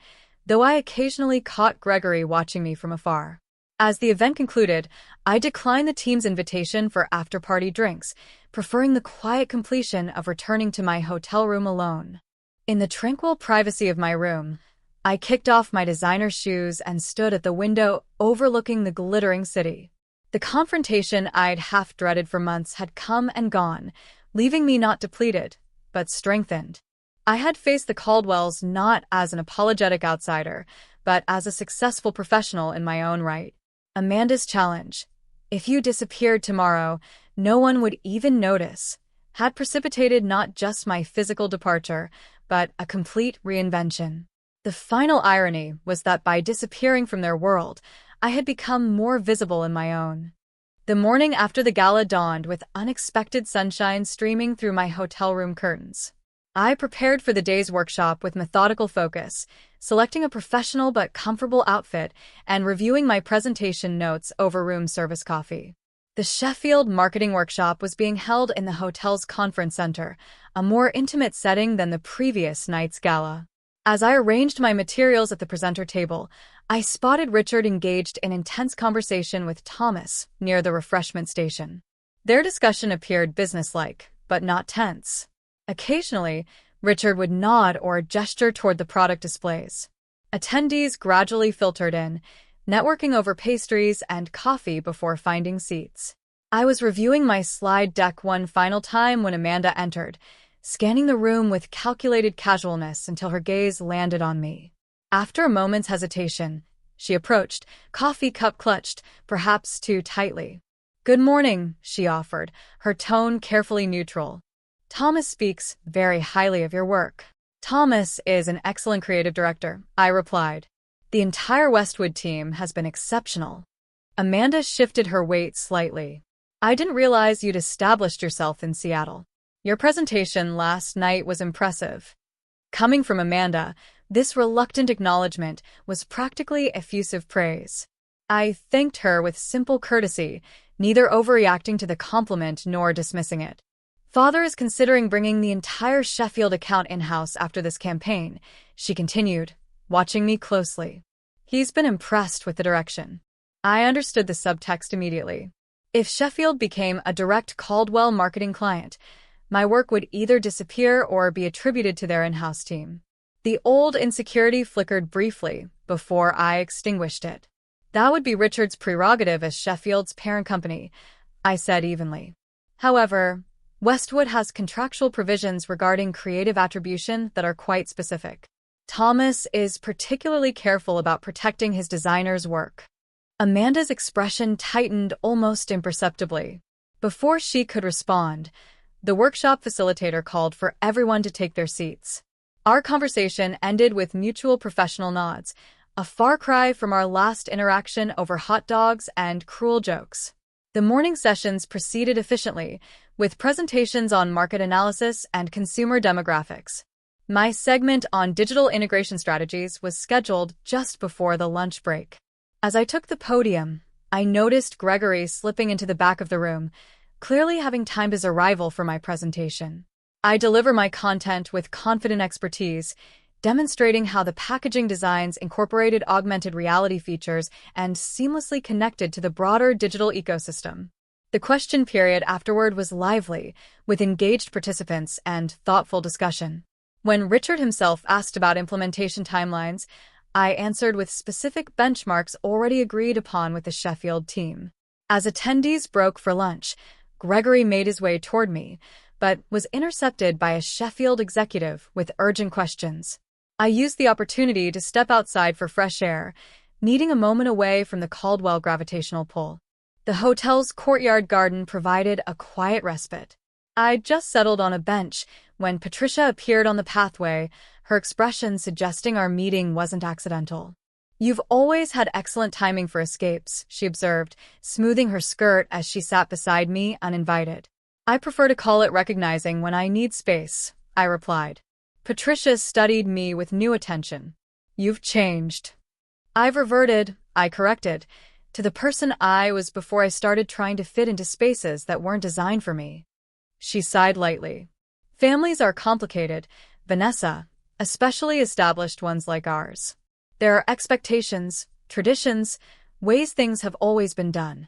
though I occasionally caught Gregory watching me from afar. As the event concluded, I declined the team's invitation for after-party drinks, preferring the quiet completion of returning to my hotel room alone. In the tranquil privacy of my room, I kicked off my designer shoes and stood at the window overlooking the glittering city. The confrontation I'd half-dreaded for months had come and gone, leaving me not depleted, but strengthened. I had faced the Caldwells not as an apologetic outsider, but as a successful professional in my own right. Amanda's challenge, "If you disappeared tomorrow, no one would even notice," had precipitated not just my physical departure, but a complete reinvention. The final irony was that by disappearing from their world, I had become more visible in my own. The morning after the gala dawned with unexpected sunshine streaming through my hotel room curtains. I prepared for the day's workshop with methodical focus, selecting a professional but comfortable outfit and reviewing my presentation notes over room service coffee. The Sheffield Marketing Workshop was being held in the hotel's conference center, a more intimate setting than the previous night's gala. As I arranged my materials at the presenter table, I spotted Richard engaged in intense conversation with Thomas near the refreshment station. Their discussion appeared businesslike, but not tense. Occasionally, Richard would nod or gesture toward the product displays. Attendees gradually filtered in, networking over pastries and coffee before finding seats. I was reviewing my slide deck one final time when Amanda entered, scanning the room with calculated casualness until her gaze landed on me. After a moment's hesitation, she approached, coffee cup clutched, perhaps too tightly. "Good morning," she offered, her tone carefully neutral. "Thomas speaks very highly of your work." "Thomas is an excellent creative director," I replied. "The entire Westwood team has been exceptional." Amanda shifted her weight slightly. "I didn't realize you'd established yourself in Seattle. Your presentation last night was impressive." Coming from Amanda, this reluctant acknowledgement was practically effusive praise. I thanked her with simple courtesy, neither overreacting to the compliment nor dismissing it. "Father is considering bringing the entire Sheffield account in-house after this campaign," she continued, watching me closely. "He's been impressed with the direction." I understood the subtext immediately. If Sheffield became a direct Caldwell marketing client, my work would either disappear or be attributed to their in-house team. The old insecurity flickered briefly before I extinguished it. "That would be Richard's prerogative as Sheffield's parent company," I said evenly. "However, Westwood has contractual provisions regarding creative attribution that are quite specific. Thomas is particularly careful about protecting his designer's work." Amanda's expression tightened almost imperceptibly. Before she could respond, the workshop facilitator called for everyone to take their seats. Our conversation ended with mutual professional nods, a far cry from our last interaction over hot dogs and cruel jokes. The morning sessions proceeded efficiently, with presentations on market analysis and consumer demographics. My segment on digital integration strategies was scheduled just before the lunch break. As I took the podium, I noticed Gregory slipping into the back of the room, clearly having timed his arrival for my presentation. I deliver my content with confident expertise, demonstrating how the packaging designs incorporated augmented reality features and seamlessly connected to the broader digital ecosystem. The question period afterward was lively, with engaged participants and thoughtful discussion. When Richard himself asked about implementation timelines, I answered with specific benchmarks already agreed upon with the Sheffield team. As attendees broke for lunch, Gregory made his way toward me, but was intercepted by a Sheffield executive with urgent questions. I used the opportunity to step outside for fresh air, needing a moment away from the Caldwell gravitational pull. The hotel's courtyard garden provided a quiet respite. I'd just settled on a bench when Patricia appeared on the pathway, her expression suggesting our meeting wasn't accidental. "You've always had excellent timing for escapes," she observed, smoothing her skirt as she sat beside me uninvited. "I prefer to call it recognizing when I need space," I replied. Patricia studied me with new attention. "You've changed." "I've reverted," I corrected, "to the person I was before I started trying to fit into spaces that weren't designed for me." She sighed lightly. "Families are complicated, Vanessa, especially established ones like ours. There are expectations, traditions, ways things have always been done."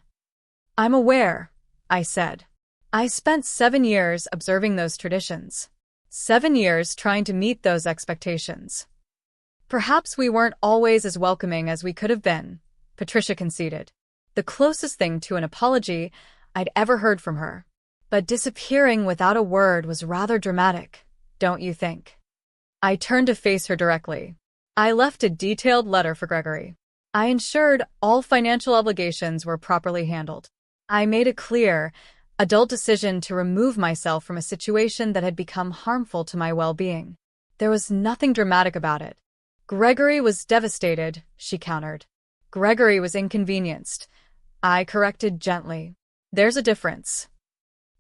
"I'm aware," I said. "I spent 7 years observing those traditions. 7 years trying to meet those expectations. Perhaps we weren't always as welcoming as we could have been," Patricia conceded. The closest thing to an apology I'd ever heard from her. But disappearing without a word was rather dramatic, don't you think? I turned to face her directly. I left a detailed letter for Gregory. I ensured all financial obligations were properly handled. I made a clear, adult decision to remove myself from a situation that had become harmful to my well-being. There was nothing dramatic about it. Gregory was devastated, she countered. Gregory was inconvenienced. I corrected gently. There's a difference.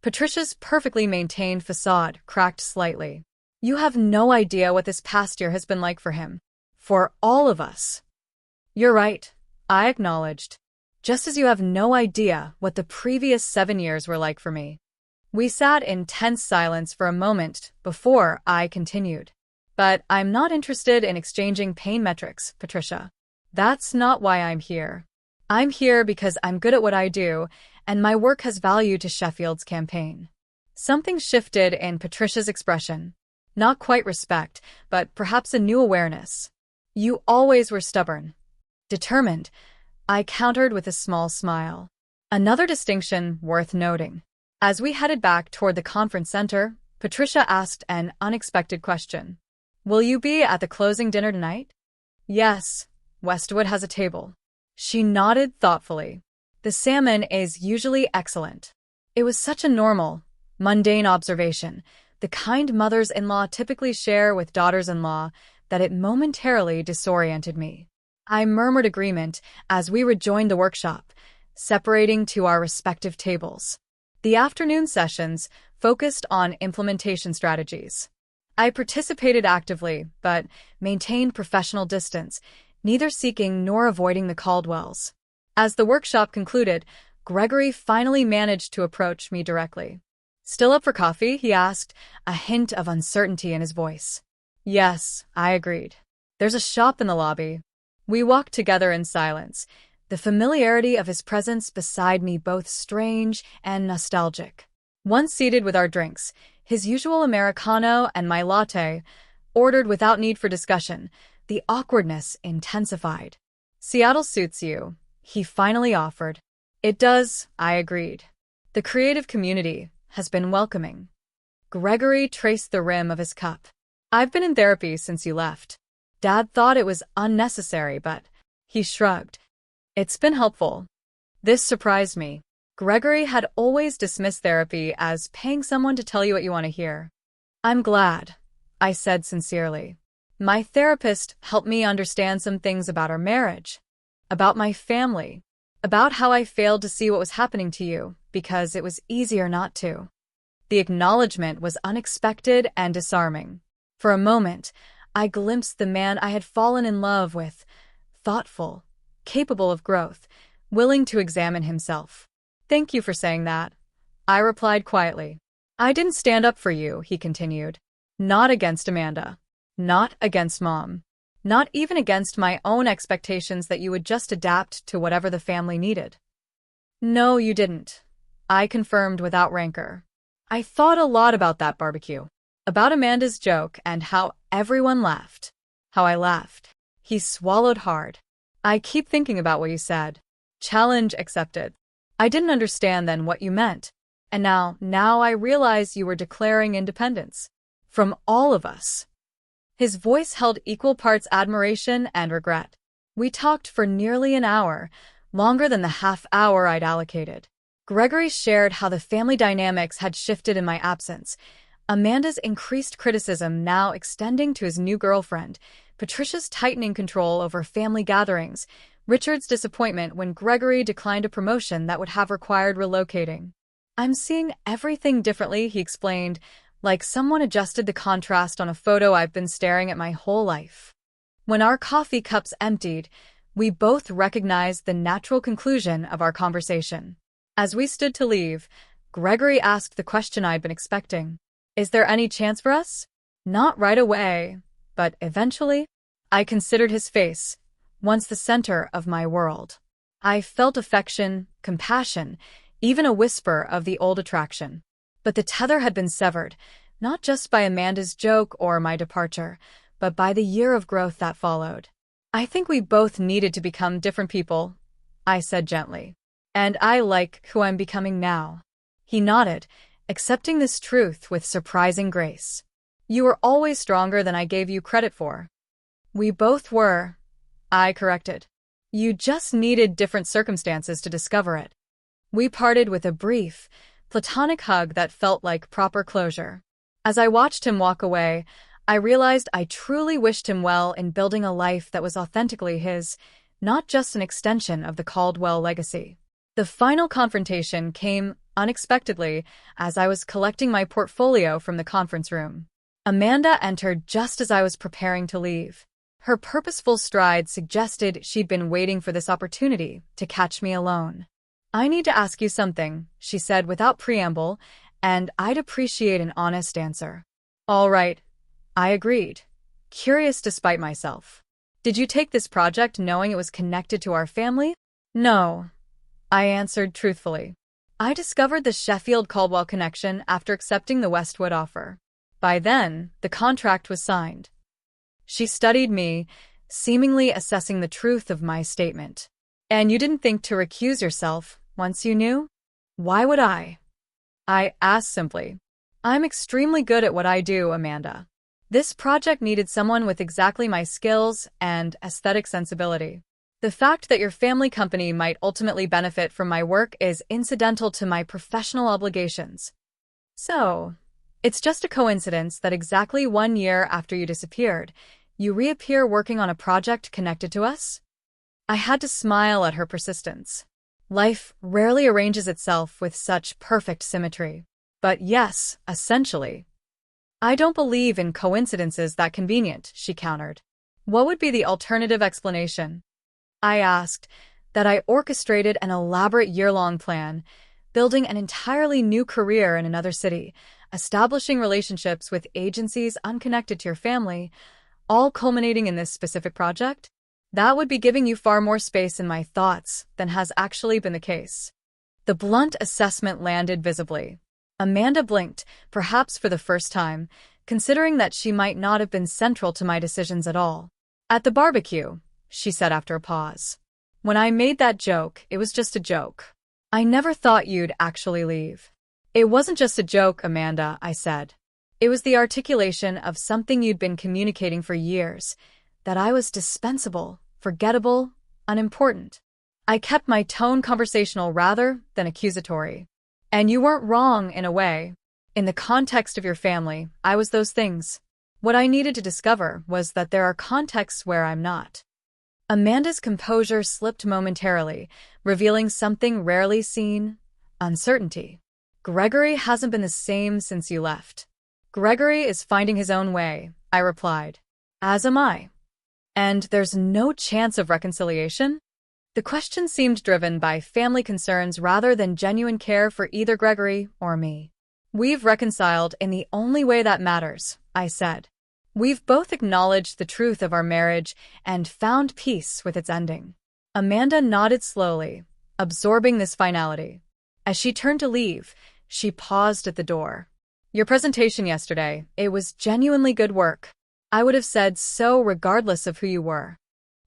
Patricia's perfectly maintained facade cracked slightly. You have no idea what this past year has been like for him. For all of us. You're right, I acknowledged. Just as you have no idea what the previous 7 years were like for me. We sat in tense silence for a moment before I continued. But I'm not interested in exchanging pain metrics, Patricia. That's not why I'm here. I'm here because I'm good at what I do, and my work has value to Sheffield's campaign. Something shifted in Patricia's expression. Not quite respect, but perhaps a new awareness. You always were stubborn. Determined, I countered with a small smile. Another distinction worth noting. As we headed back toward the conference center, Patricia asked an unexpected question. Will you be at the closing dinner tonight? Yes, Westwood has a table. She nodded thoughtfully. The salmon is usually excellent. It was such a normal, mundane observation, the kind mothers-in-law typically share with daughters-in-law, that it momentarily disoriented me. I murmured agreement as we rejoined the workshop, separating to our respective tables. The afternoon sessions focused on implementation strategies. I participated actively, but maintained professional distance, neither seeking nor avoiding the Caldwells. As the workshop concluded, Gregory finally managed to approach me directly. Still up for coffee? He asked, a hint of uncertainty in his voice. Yes, I agreed. There's a shop in the lobby. We walked together in silence, the familiarity of his presence beside me both strange and nostalgic. Once seated with our drinks, his usual Americano and my latte, ordered without need for discussion, the awkwardness intensified. Seattle suits you, he finally offered. It does, I agreed. The creative community has been welcoming. Gregory traced the rim of his cup. I've been in therapy since you left. Dad thought it was unnecessary, but he shrugged. It's been helpful. This surprised me. Gregory had always dismissed therapy as paying someone to tell you what you want to hear. I'm glad, I said sincerely. My therapist helped me understand some things about our marriage, about my family, about how I failed to see what was happening to you because it was easier not to. The acknowledgement was unexpected and disarming. For a moment, I glimpsed the man I had fallen in love with, thoughtful, capable of growth, willing to examine himself. Thank you for saying that, I replied quietly. I didn't stand up for you, he continued. Not against Amanda. Not against Mom. Not even against my own expectations that you would just adapt to whatever the family needed. No, you didn't, I confirmed without rancor. I thought a lot about that barbecue, about Amanda's joke and how everyone laughed. How I laughed. He swallowed hard. I keep thinking about what you said. Challenge accepted. I didn't understand then what you meant. And now I realize you were declaring independence. From all of us. His voice held equal parts admiration and regret. We talked for nearly an hour, longer than the half hour I'd allocated. Gregory shared how the family dynamics had shifted in my absence. Amanda's increased criticism now extending to his new girlfriend, Patricia's tightening control over family gatherings, Richard's disappointment when Gregory declined a promotion that would have required relocating. I'm seeing everything differently, he explained, like someone adjusted the contrast on a photo I've been staring at my whole life. When our coffee cups emptied, we both recognized the natural conclusion of our conversation. As we stood to leave, Gregory asked the question I'd been expecting. Is there any chance for us? Not right away, but eventually? I considered his face, once the center of my world. I felt affection, compassion, even a whisper of the old attraction. But the tether had been severed, not just by Amanda's joke or my departure, but by the year of growth that followed. I think we both needed to become different people, I said gently. And I like who I'm becoming now. He nodded, accepting this truth with surprising grace. You were always stronger than I gave you credit for. We both were, I corrected. You just needed different circumstances to discover it. We parted with a brief, platonic hug that felt like proper closure. As I watched him walk away, I realized I truly wished him well in building a life that was authentically his, not just an extension of the Caldwell legacy. The final confrontation came unexpectedly as I was collecting my portfolio from the conference room. Amanda entered just as I was preparing to leave. Her purposeful stride suggested she'd been waiting for this opportunity to catch me alone. I need to ask you something, she said without preamble, and I'd appreciate an honest answer. All right, I agreed, curious despite myself. Did you take this project knowing it was connected to our family? No, I answered truthfully. I discovered the Sheffield-Caldwell connection after accepting the Westwood offer. By then, the contract was signed. She studied me, seemingly assessing the truth of my statement. And you didn't think to recuse yourself once you knew? Why would I? I asked simply. I'm extremely good at what I do, Amanda. This project needed someone with exactly my skills and aesthetic sensibility. The fact that your family company might ultimately benefit from my work is incidental to my professional obligations. So, it's just a coincidence that exactly 1 year after you disappeared, you reappear working on a project connected to us? I had to smile at her persistence. Life rarely arranges itself with such perfect symmetry. But yes, essentially. I don't believe in coincidences that convenient, she countered. What would be the alternative explanation? I asked, that I orchestrated an elaborate year-long plan, building an entirely new career in another city, establishing relationships with agencies unconnected to your family, all culminating in this specific project? That would be giving you far more space in my thoughts than has actually been the case. The blunt assessment landed visibly. Amanda blinked, perhaps for the first time, considering that she might not have been central to my decisions at all. At the barbecue, she said after a pause. When I made that joke, it was just a joke. I never thought you'd actually leave. It wasn't just a joke, Amanda, I said. It was the articulation of something you'd been communicating for years, that I was dispensable, forgettable, unimportant. I kept my tone conversational rather than accusatory. And you weren't wrong in a way. In the context of your family, I was those things. What I needed to discover was that there are contexts where I'm not. Amanda's composure slipped momentarily, revealing something rarely seen: uncertainty. Gregory hasn't been the same since you left. Gregory is finding his own way, I replied. As am I. And there's no chance of reconciliation? The question seemed driven by family concerns rather than genuine care for either Gregory or me. We've reconciled in the only way that matters, I said. We've both acknowledged the truth of our marriage and found peace with its ending. Amanda nodded slowly, absorbing this finality. As she turned to leave, she paused at the door. Your presentation yesterday, it was genuinely good work. I would have said so regardless of who you were.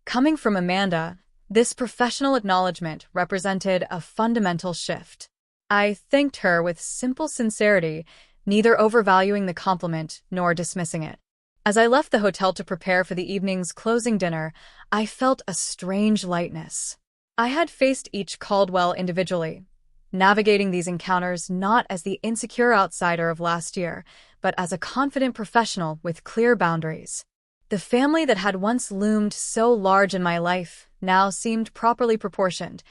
Coming from Amanda, this professional acknowledgement represented a fundamental shift. I thanked her with simple sincerity, neither overvaluing the compliment nor dismissing it. As I left the hotel to prepare for the evening's closing dinner, I felt a strange lightness. I had faced each Caldwell individually, navigating these encounters not as the insecure outsider of last year, but as a confident professional with clear boundaries. The family that had once loomed so large in my life now seemed properly proportioned,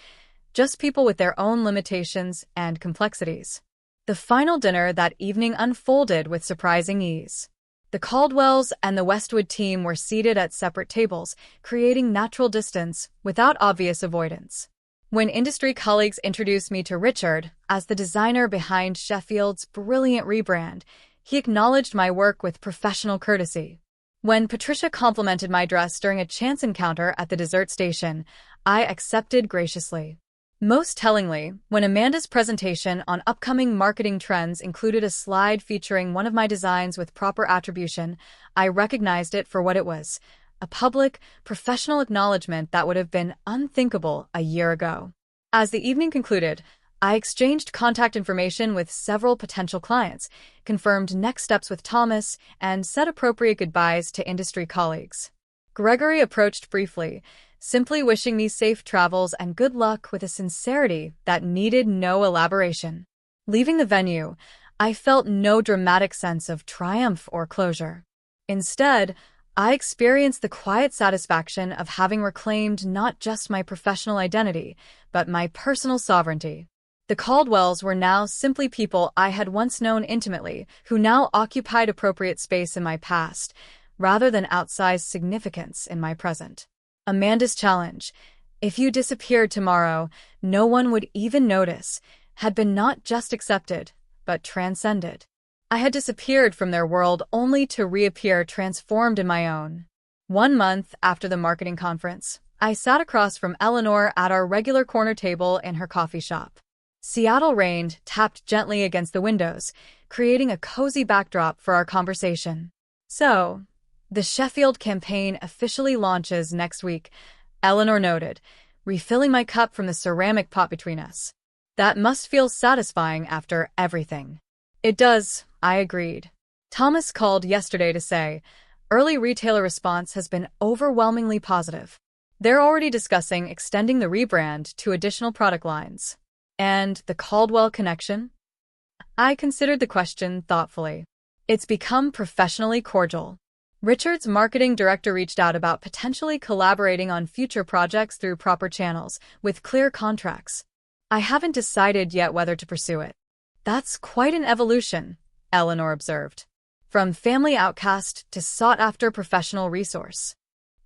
just people with their own limitations and complexities. The final dinner that evening unfolded with surprising ease. The Caldwells and the Westwood team were seated at separate tables, creating natural distance without obvious avoidance. When industry colleagues introduced me to Richard as the designer behind Sheffield's brilliant rebrand, he acknowledged my work with professional courtesy. When Patricia complimented my dress during a chance encounter at the dessert station, I accepted graciously. Most tellingly, when Amanda's presentation on upcoming marketing trends included a slide featuring one of my designs with proper attribution, I recognized it for what it was: a public, professional acknowledgement that would have been unthinkable a year ago. As the evening concluded, I exchanged contact information with several potential clients, confirmed next steps with Thomas, and said appropriate goodbyes to industry colleagues. Gregory approached briefly, simply wishing me safe travels and good luck with a sincerity that needed no elaboration. Leaving the venue, I felt no dramatic sense of triumph or closure. Instead, I experienced the quiet satisfaction of having reclaimed not just my professional identity, but my personal sovereignty. The Caldwells were now simply people I had once known intimately, who now occupied appropriate space in my past, rather than outsized significance in my present. Amanda's challenge, "If you disappeared tomorrow, no one would even notice," had been not just accepted, but transcended. I had disappeared from their world only to reappear transformed in my own. 1 month after the marketing conference, I sat across from Eleanor at our regular corner table in her coffee shop. Seattle rain tapped gently against the windows, creating a cozy backdrop for our conversation. "So, the Sheffield campaign officially launches next week," Eleanor noted, refilling my cup from the ceramic pot between us. "That must feel satisfying after everything." "It does," I agreed. Thomas called yesterday to say, early retailer response has been overwhelmingly positive. They're already discussing extending the rebrand to additional product lines. And the Caldwell connection? I considered the question thoughtfully. It's become professionally cordial. Richard's marketing director reached out about potentially collaborating on future projects through proper channels, with clear contracts. I haven't decided yet whether to pursue it. "That's quite an evolution," Eleanor observed. "From family outcast to sought-after professional resource.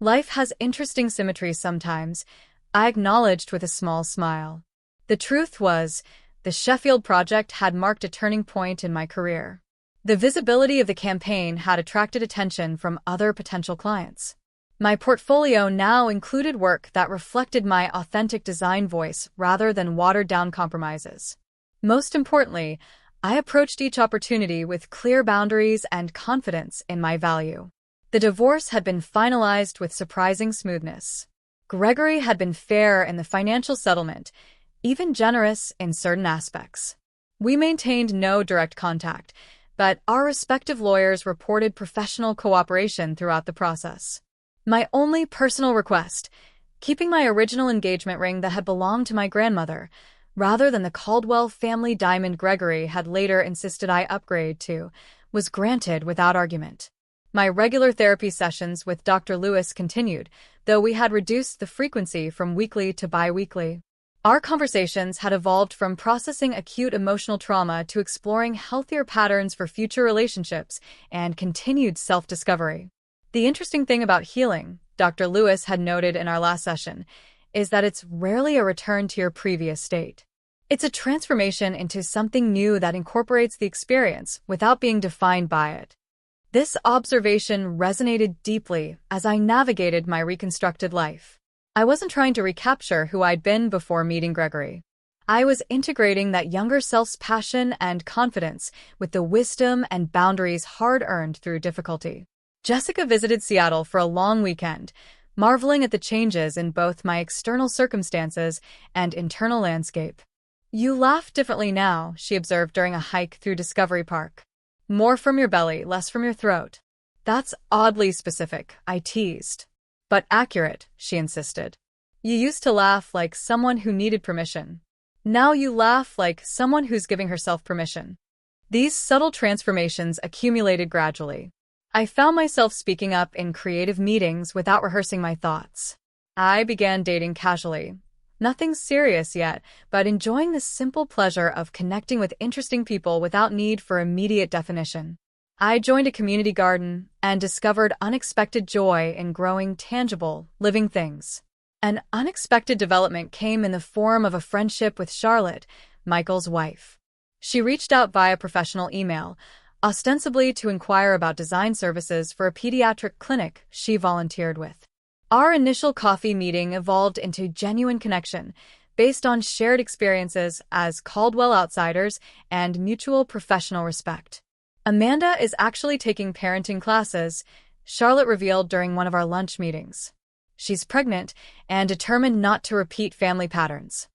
Life has interesting symmetries sometimes," I acknowledged with a small smile. The truth was, the Sheffield project had marked a turning point in my career. The visibility of the campaign had attracted attention from other potential clients. My portfolio now included work that reflected my authentic design voice rather than watered-down compromises. Most importantly, I approached each opportunity with clear boundaries and confidence in my value. The divorce had been finalized with surprising smoothness. Gregory had been fair in the financial settlement, even generous in certain aspects. We maintained no direct contact, but our respective lawyers reported professional cooperation throughout the process. My only personal request: keeping my original engagement ring that had belonged to my grandmother, rather than the Caldwell family diamond Gregory had later insisted I upgrade to, was granted without argument. My regular therapy sessions with Dr. Lewis continued, though we had reduced the frequency from weekly to bi-weekly. Our conversations had evolved from processing acute emotional trauma to exploring healthier patterns for future relationships and continued self-discovery. The interesting thing about healing, Dr. Lewis had noted in our last session, is that it's rarely a return to your previous state. It's a transformation into something new that incorporates the experience without being defined by it. This observation resonated deeply as I navigated my reconstructed life. I wasn't trying to recapture who I'd been before meeting Gregory. I was integrating that younger self's passion and confidence with the wisdom and boundaries hard-earned through difficulty. Jessica visited Seattle for a long weekend, marveling at the changes in both my external circumstances and internal landscape. "You laugh differently now," she observed during a hike through Discovery Park. "More from your belly, less from your throat." "That's oddly specific," I teased. "But accurate," she insisted. "You used to laugh like someone who needed permission. Now you laugh like someone who's giving herself permission." These subtle transformations accumulated gradually. I found myself speaking up in creative meetings without rehearsing my thoughts. I began dating casually. Nothing serious yet, but enjoying the simple pleasure of connecting with interesting people without need for immediate definition. I joined a community garden and discovered unexpected joy in growing tangible, living things. An unexpected development came in the form of a friendship with Charlotte, Michael's wife. She reached out via professional email, ostensibly to inquire about design services for a pediatric clinic she volunteered with. Our initial coffee meeting evolved into genuine connection, based on shared experiences as Caldwell outsiders and mutual professional respect. "Amanda is actually taking parenting classes," Charlotte revealed during one of our lunch meetings. "She's pregnant and determined not to repeat family patterns."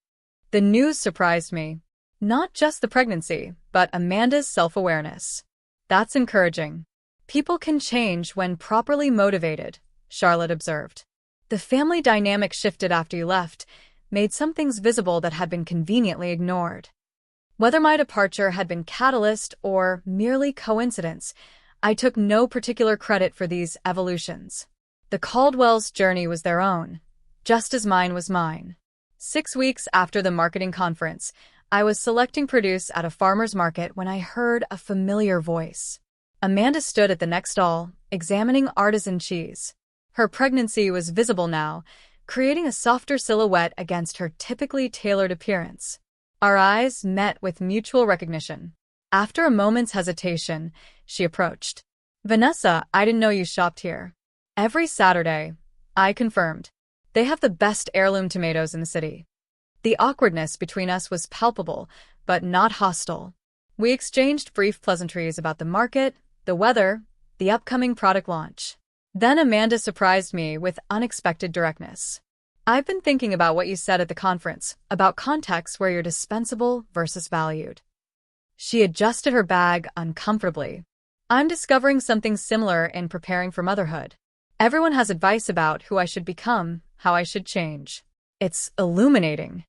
The news surprised me. Not just the pregnancy, but Amanda's self-awareness. "That's encouraging. People can change when properly motivated," Charlotte observed. "The family dynamic shifted after you left, made some things visible that had been conveniently ignored." Whether my departure had been catalyst or merely coincidence, I took no particular credit for these evolutions. The Caldwells' journey was their own, just as mine was mine. 6 weeks after the marketing conference, I was selecting produce at a farmer's market when I heard a familiar voice. Amanda stood at the next stall, examining artisan cheese. Her pregnancy was visible now, creating a softer silhouette against her typically tailored appearance. Our eyes met with mutual recognition. After a moment's hesitation, she approached. "Vanessa, I didn't know you shopped here." "Every Saturday," I confirmed. "They have the best heirloom tomatoes in the city." The awkwardness between us was palpable, but not hostile. We exchanged brief pleasantries about the market, the weather, the upcoming product launch. Then Amanda surprised me with unexpected directness. "I've been thinking about what you said at the conference, about contexts where you're dispensable versus valued." She adjusted her bag uncomfortably. "I'm discovering something similar in preparing for motherhood. Everyone has advice about who I should become, how I should change. It's illuminating."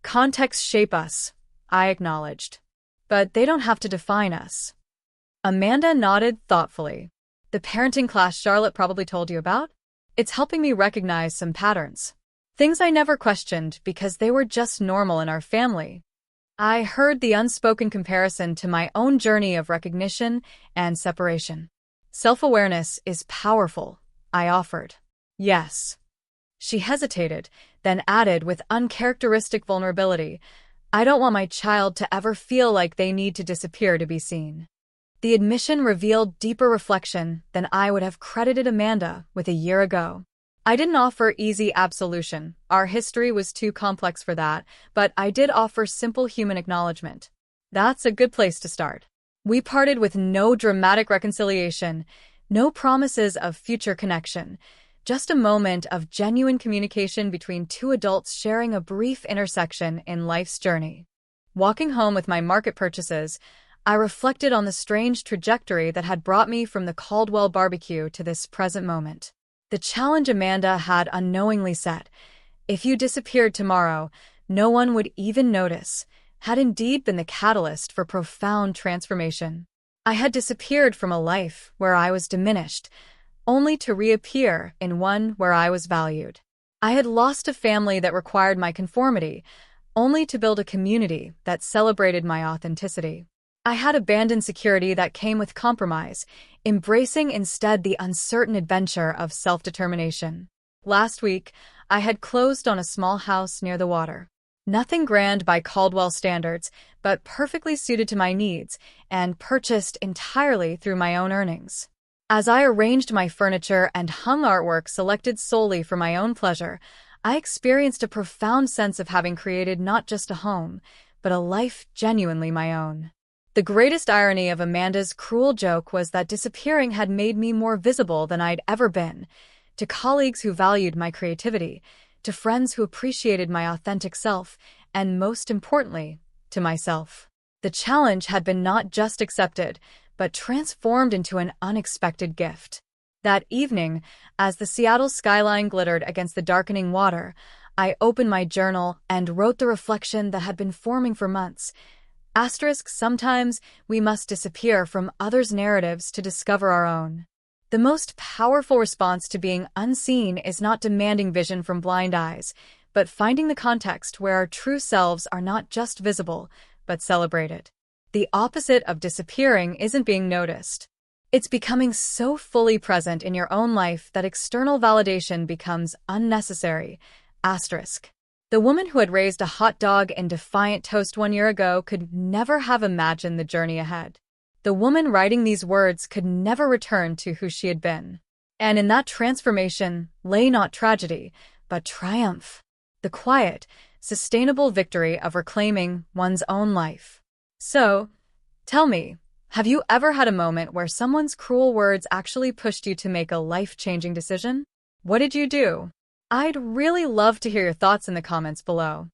"Contexts shape us," I acknowledged. "But they don't have to define us." Amanda nodded thoughtfully. "The parenting class Charlotte probably told you about? It's helping me recognize some patterns. Things I never questioned because they were just normal in our family." I heard the unspoken comparison to my own journey of recognition and separation. "Self-awareness is powerful," I offered. "Yes." She hesitated, then added with uncharacteristic vulnerability, "I don't want my child to ever feel like they need to disappear to be seen." The admission revealed deeper reflection than I would have credited Amanda with a year ago. I didn't offer easy absolution. Our history was too complex for that, but I did offer simple human acknowledgement. That's a good place to start. We parted with no dramatic reconciliation, no promises of future connection, just a moment of genuine communication between two adults sharing a brief intersection in life's journey. Walking home with my market purchases, I reflected on the strange trajectory that had brought me from the Caldwell barbecue to this present moment. The challenge Amanda had unknowingly set, If you disappeared tomorrow, no one would even notice, had indeed been the catalyst for profound transformation. I had disappeared from a life where I was diminished, only to reappear in one where I was valued. I had lost a family that required my conformity, only to build a community that celebrated my authenticity. I had abandoned security that came with compromise, embracing instead the uncertain adventure of self-determination. Last week, I had closed on a small house near the water. Nothing grand by Caldwell standards, but perfectly suited to my needs, and purchased entirely through my own earnings. As I arranged my furniture and hung artwork selected solely for my own pleasure, I experienced a profound sense of having created not just a home, but a life genuinely my own. The greatest irony of Amanda's cruel joke was that disappearing had made me more visible than I'd ever been, to colleagues who valued my creativity, to friends who appreciated my authentic self, and most importantly, to myself. The challenge had been not just accepted, but transformed into an unexpected gift. That evening, as the Seattle skyline glittered against the darkening water, I opened my journal and wrote the reflection that had been forming for months. Sometimes we must disappear from others' narratives to discover our own. The most powerful response to being unseen is not demanding vision from blind eyes, but finding the context where our true selves are not just visible, but celebrated. The opposite of disappearing isn't being noticed. It's becoming so fully present in your own life that external validation becomes unnecessary. The woman who had raised a hot dog in defiant toast 1 year ago could never have imagined the journey ahead. The woman writing these words could never return to who she had been. And in that transformation lay not tragedy, but triumph. The quiet, sustainable victory of reclaiming one's own life. So, tell me, have you ever had a moment where someone's cruel words actually pushed you to make a life-changing decision? What did you do? I'd really love to hear your thoughts in the comments below.